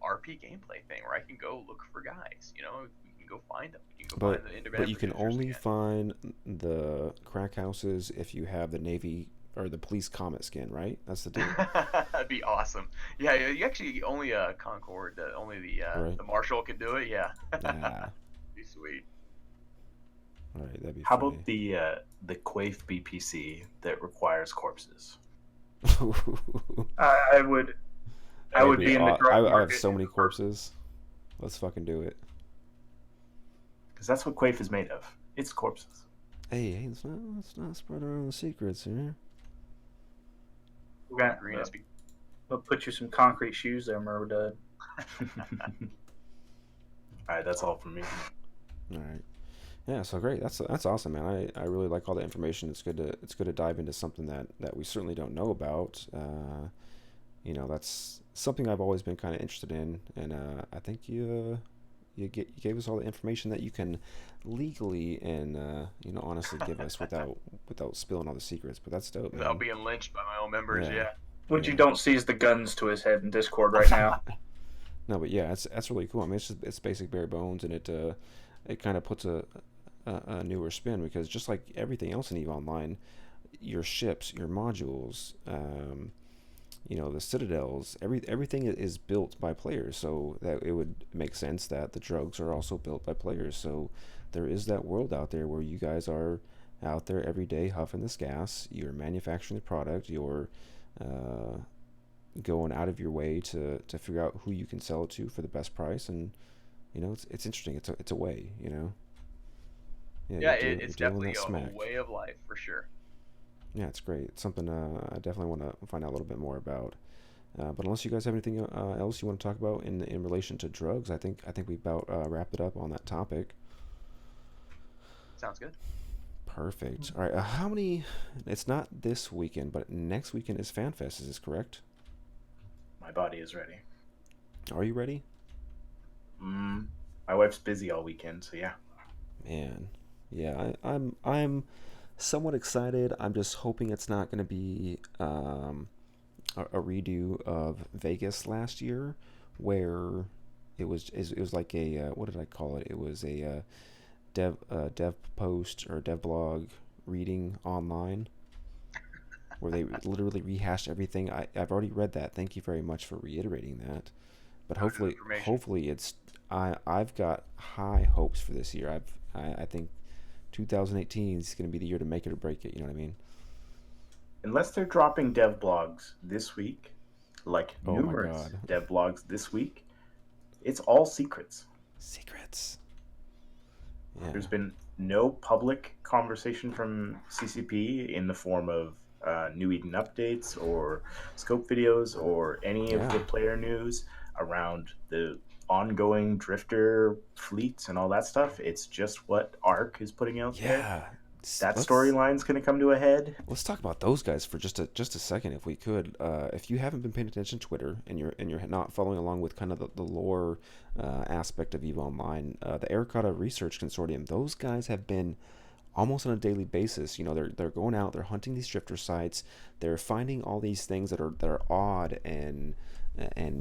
RP gameplay thing where I can go look for guys. You know, we can go find them. We can go find the But independent you can producers only again. find the crack houses if you have the Navy or the police comet skin, right? That's the deal. That'd be awesome. Yeah, you actually only Concord, only Right? the Marshal can do it. Yeah, Ah, be sweet. all right, that'd be How funny. about the Quaif BPC that requires corpses? I would. I would be in the drug I have market. so many corpses. Let's fucking do it. Because that's what Quaif is made of. It's corpses. Hey, let's not spread around the secrets here. We're gonna, Green SB. we'll put you some concrete shoes there, Meredudd. All right, that's all from me. All right. Yeah, so great. That's awesome, man. I really like all the information. It's good to dive into something that we certainly don't know about. You know, that's something I've always been kind of interested in, and I think you gave us all the information that you can legally and you know, honestly give us without spilling all the secrets. But that's dope, Without man. being lynched by my own members, Yeah. yeah. What you Yeah. don't see is the guns to his head in Discord right now. No, but yeah, that's really cool. I mean, it's basic bare bones, and it kind of puts a newer spin, because just like everything else in EVE Online, your ships, your modules, you know, the citadels, everything is built by players. So that it would make sense that the drugs are also built by players. So there is that world out there where you guys are out there every day huffing this gas. You're manufacturing the product. You're uh, going out of your way to figure out who you can sell it to for the best price, and you know, it's interesting. It's a way, you know. Yeah, Yeah, you're it's dealing definitely that smack. a way of life for sure. Yeah, it's great. It's something I definitely want to find out a little bit more about. But unless you guys have anything else you want to talk about in relation to drugs, I think we about wrapped it up on that topic. Sounds good. Perfect. All right. How many? It's not this weekend, but next weekend is FanFest. Is this correct? My body is ready. Are you ready? My wife's busy all weekend, so yeah. Man, yeah, I'm somewhat excited. I'm just hoping it's not going to be a redo of Vegas last year, where it was like a what did I call it? It was a dev post or dev blog reading online, where they literally rehashed everything. I've already read that. Thank you very much for reiterating that. But hopefully it's I've got high hopes for this year. I think 2018 is going to be the year to make it or break it. You know what I mean? Unless they're dropping dev blogs this week, like Oh my numerous God. dev blogs this week, it's all secrets. Secrets. Yeah. There's been no public conversation from CCP in the form of New Eden updates or scope videos or any of the Yeah. player news around the ongoing drifter fleets and all that stuff. It's just what ARC is putting out there. Yeah. That storyline's going to come to a head. Let's talk about those guys for just a second, if we could. If you haven't been paying attention to Twitter, and you're not following along with kind of the lore aspect of EVE Online, the Ericata Research Consortium, those guys have been almost on a daily basis. You know, they're going out, they're hunting these drifter sites, they're finding all these things that are odd and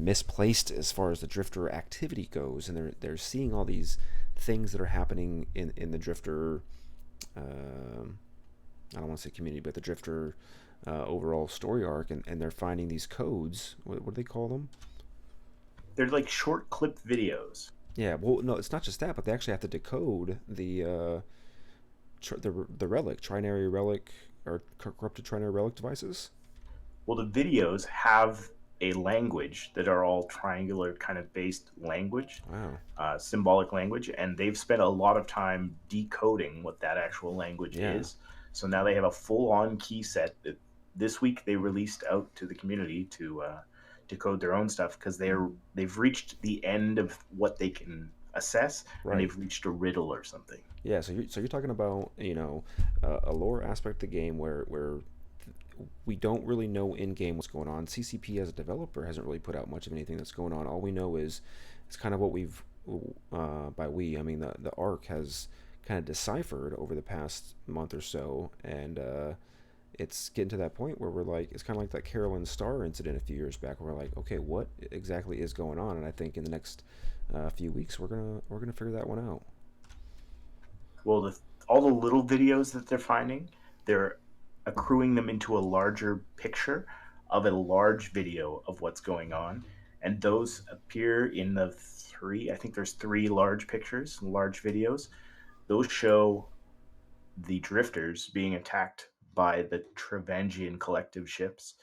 misplaced as far as the drifter activity goes, and they're seeing all these things that are happening in the drifter. Um, I don't want to say community, but the Drifter overall story arc, and they're finding these codes. What do they call them? They're like short clip videos. Yeah, well, no, it's not just that, but they actually have to decode the relic, trinary relic, or corrupted trinary relic devices. Well, the videos have a language that are all triangular kind of based language, Wow. symbolic language, and they've spent a lot of time decoding what that actual language Yeah. is. So now they have a full on key set that this week they released out to the community to decode their own stuff because they've reached the end of what they can assess, Right. and they've reached a riddle or something. Yeah, so you're talking about a lore aspect of the game where we don't really know in game what's going on. CCP as a developer hasn't really put out much of anything that's going on. All we know is it's kind of what we've by we I mean the ARC has kind of deciphered over the past month or so, and it's getting to that point where we're like, it's kind of like that Carolyn Starr incident a few years back, where we're like, okay, what exactly is going on? And I think in the next few weeks we're gonna figure that one out. Well, all the little videos that they're finding, they're accruing them into a larger picture of a large video of what's going on, and those appear in I think there's three large pictures, large videos. Those show the drifters being attacked by the Travangian collective ships,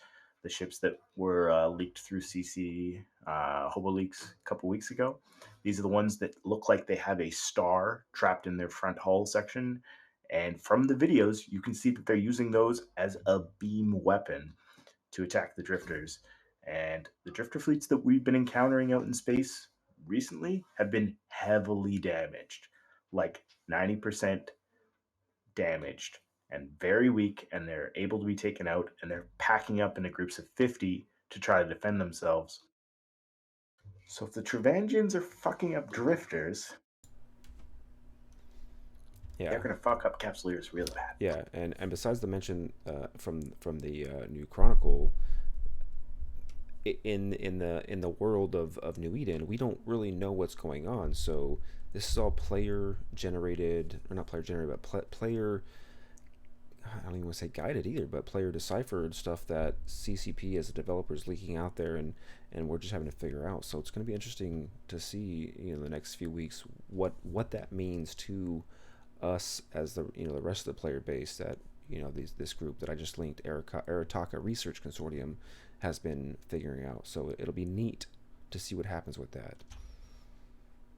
the ships that were leaked through CC Hobo Leaks a couple weeks ago. These are the ones that look like they have a star trapped in their front hull section. And from the videos, you can see that they're using those as a beam weapon to attack the drifters. And the drifter fleets that we've been encountering out in space recently have been heavily damaged, like 90% damaged and very weak, and they're able to be taken out, and they're packing up into groups of 50 to try to defend themselves. So if the Travangians are fucking up drifters, Yeah. they're gonna fuck up Capsuleers really bad. Yeah, and besides the mention from the new Chronicle, in the world of New Eden, we don't really know what's going on. So this is all player generated, or not player generated, but player. I don't even want to say guided either, but player deciphered stuff that CCP as a developer is leaking out there, and we're just having to figure out. So it's going to be interesting to see, the next few weeks what that means to us as the the rest of the player base that this group that I just linked, Arataka Research Consortium, has been figuring out. So it'll be neat to see what happens with that.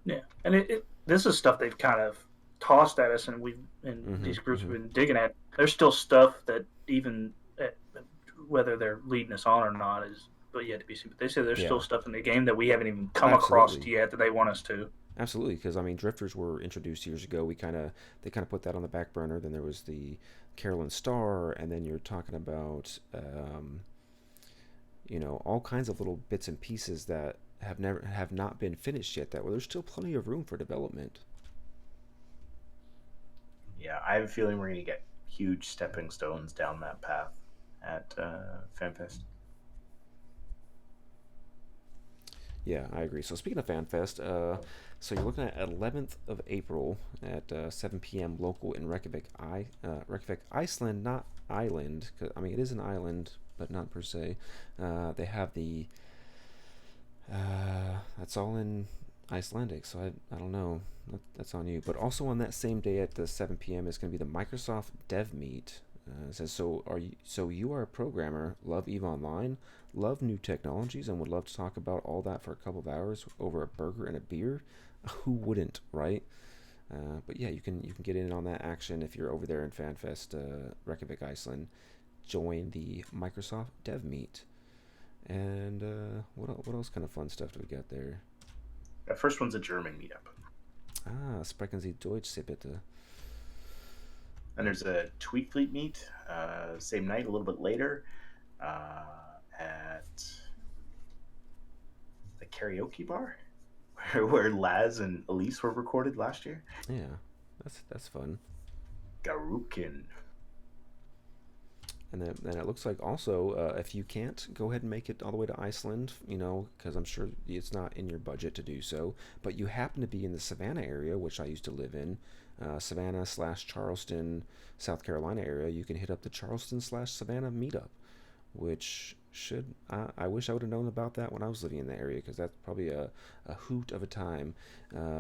Yeah, and this is stuff they've kind of tossed at us, and these groups have been digging at. There's still stuff that even whether they're leading us on or not is but yet to be seen. But they say there's still stuff in the game that we haven't even come across yet that they want us to. Absolutely, because Drifters were introduced years ago. They kind of put that on the back burner. Then there was the Carolyn Starr, and then you're talking about all kinds of little bits and pieces that have not been finished yet. That there's still plenty of room for development. Yeah, I have a feeling we're going to get huge stepping stones down that path at FanFest. Yeah, I agree. So speaking of FanFest, so you're looking at 11th of April at 7 p.m. local in Reykjavik, Iceland, not island. It is an island, but not per se. They have the that's all in Icelandic, so I don't know. That's on you. But also on that same day at the 7 p.m. is going to be the Microsoft Dev Meet. It says, so you are a programmer, love EVE Online, love new technologies, and would love to talk about all that for a couple of hours over a burger and a beer? Who wouldn't, right? But yeah, you can get in on that action if you're over there in FanFest, Reykjavik, Iceland. Join the Microsoft Dev Meet. And what else kind of fun stuff do we got there? The first one's a German meetup. Sprechen Sie Deutsch, bitte. And there's a Tweet Fleet meet, same night, a little bit later, at the karaoke bar, where Laz and Elise were recorded last year. Yeah, that's fun. Garukin. And then it looks like also, if you can't, go ahead and make it all the way to Iceland, because I'm sure it's not in your budget to do so. But you happen to be in the Savannah area, which I used to live in, Savannah slash Charleston, South Carolina area. You can hit up the Charleston slash Savannah meetup, which I wish I would have known about that when I was living in the area, because that's probably a hoot of a time.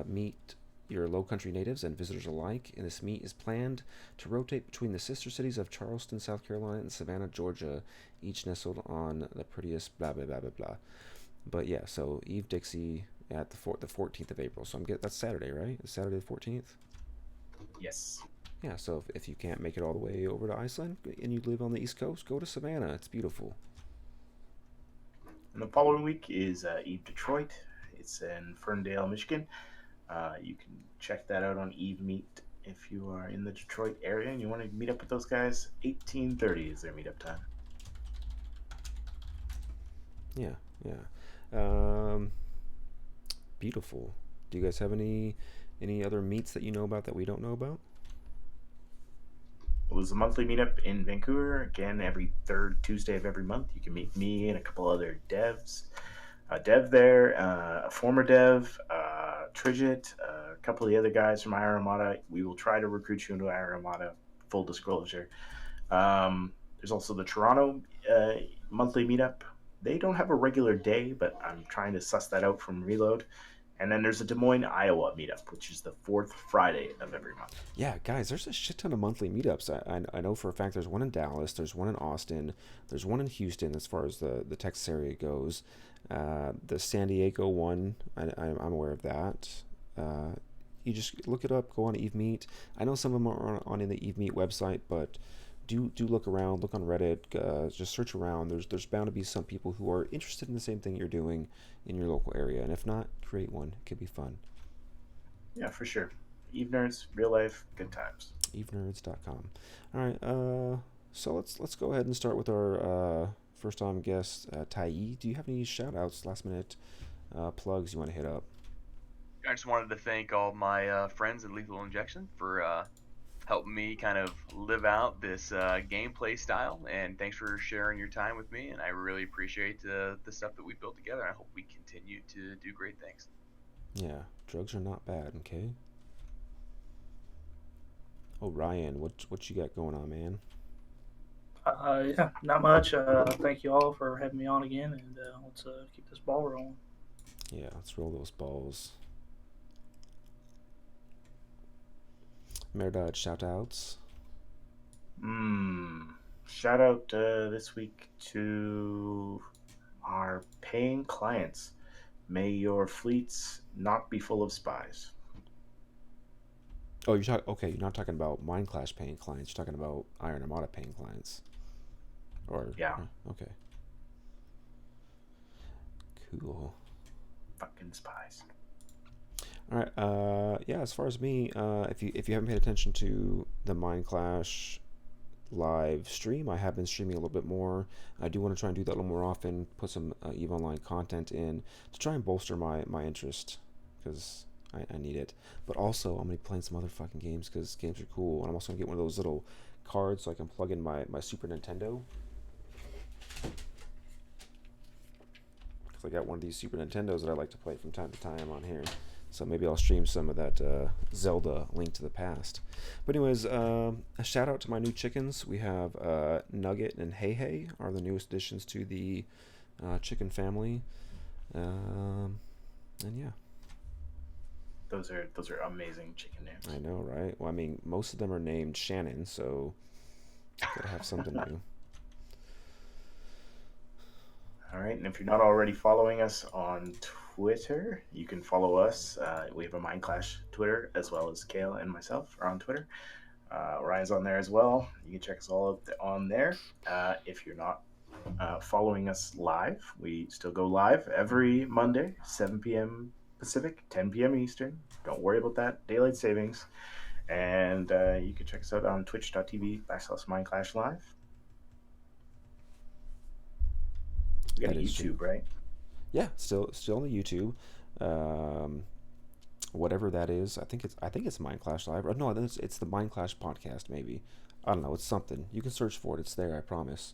Meet your low country natives and visitors alike, and this meet is planned to rotate between the sister cities of Charleston, South Carolina, and Savannah, Georgia, each nestled on the prettiest blah blah blah blah blah. But yeah, so Eve Dixie at the 14th of April. So that's Saturday, right? It's Saturday the 14th. Yes. Yeah. So if you can't make it all the way over to Iceland and you live on the East Coast, go to Savannah. It's beautiful. And the following week is Eve Detroit. It's in Ferndale, Michigan. You can check that out on Eve Meet if you are in the Detroit area and you want to meet up with those guys. 18:30 is their meetup time. Yeah, yeah. Beautiful. Do you guys have any other meets that you know about that we don't know about? It was a monthly meetup in Vancouver. Again, every third Tuesday of every month. You can meet me and a couple other devs. A dev there, a former dev, Tridget, a couple of the other guys from Iron Armada. We will try to recruit you into Iron Armada, full disclosure. There's also the Toronto monthly meetup. They don't have a regular day, but I'm trying to suss that out from Reload. And then there's a Des Moines, Iowa meetup, which is the fourth Friday of every month. Yeah, guys, there's a shit ton of monthly meetups. I know for a fact there's one in Dallas, there's one in Austin, there's one in Houston as far as the Texas area goes. The San Diego one, I'm aware of that. You just look it up, go on Eve Meet. I know some of them are on in the Eve Meet website, but do look around, look on Reddit, just search around. There's bound to be some people who are interested in the same thing you're doing in your local area, and if not, create one. It could be fun. Yeah, for sure. Eve Nerds, real life, good times. EveNerds.com. All right, so let's go ahead and start with our first time guest, Tyee. Do you have any shout outs, last minute plugs you want to hit up? I just wanted to thank all my friends at Lethal Injection for helping me kind of live out this gameplay style, and thanks for sharing your time with me, and I really appreciate the stuff that we built together. I hope we continue to do great things. Yeah, drugs are not bad, okay? Orion, what you got going on, man? Yeah, not much. Thank you all for having me on again, and let's keep this ball rolling. Yeah, let's roll those balls. Meredudd, shout outs. Shout out this week to our paying clients. May your fleets not be full of spies. Oh, you're not talking about Mindclash paying clients. You're talking about Iron Armada paying clients. Yeah. Okay. Cool. Fucking spies. All right. Yeah. As far as me, if you haven't paid attention to the Mindclash live stream, I have been streaming a little bit more. I do want to try and do that a little more often. Put some EVE Online content in to try and bolster my interest, because I need it. But also, I'm gonna be playing some other fucking games because games are cool, and I'm also gonna get one of those little cards so I can plug in my Super Nintendo. Because I got one of these Super Nintendos that I like to play from time to time on here. So maybe I'll stream some of that Zelda Link to the Past. But anyways, a shout out to my new chickens. We have Nugget and Hey Hey are the newest additions to the chicken family. And yeah. Those are amazing chicken names. I know, right? Well, I mean, most of them are named Shannon, so gotta have something new. All right, and if you're not already following us on Twitter, you can follow us. We have a Mindclash Twitter, as well as Kael and myself are on Twitter. Ryan's on there as well. You can check us all out on there. If you're not following us live, we still go live every Monday, 7 p.m. Pacific, 10 p.m. Eastern. Don't worry about that daylight savings. And you can check us out on twitch.tv/Mindclash Live. We got a YouTube, right? Yeah, still on the YouTube. whatever that is. I think it's Mind Clash Live. Or no, it's the Mind Clash podcast. Maybe, I don't know. It's something. You can search for it. It's there. I promise.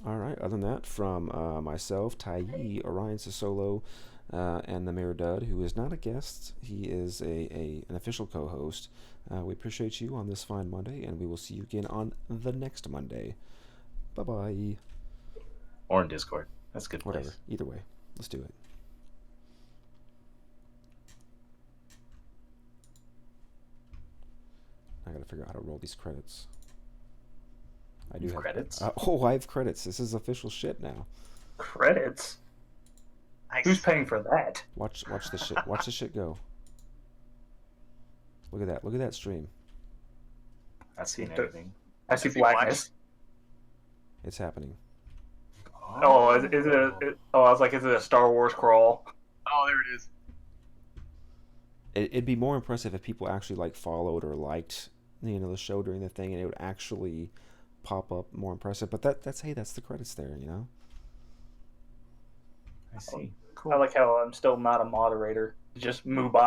All right. Other than that, from myself, Tyee, Orion Solo, and the Meredudd, who is not a guest. He is an official co-host. We appreciate you on this fine Monday, and we will see you again on the next Monday. Bye-bye. Or in Discord. That's a good place. Whatever. Either way. Let's do it. I gotta figure out how to roll these credits. I do have credits. I have credits. This is official shit now. Credits? Nice. Who's paying for that? Watch the shit. Watch the shit go. Look at that. Look at that stream. Not seeing anything. I see see black. blackness. It's happening. Oh, is it? Oh, I was like, is it a Star Wars crawl? Oh, there it is. It'd be more impressive if people actually like followed or liked, the show during the thing, and it would actually pop up more impressive. But that's the credits there, I see. Cool. I like how I'm still not a moderator. Just move by.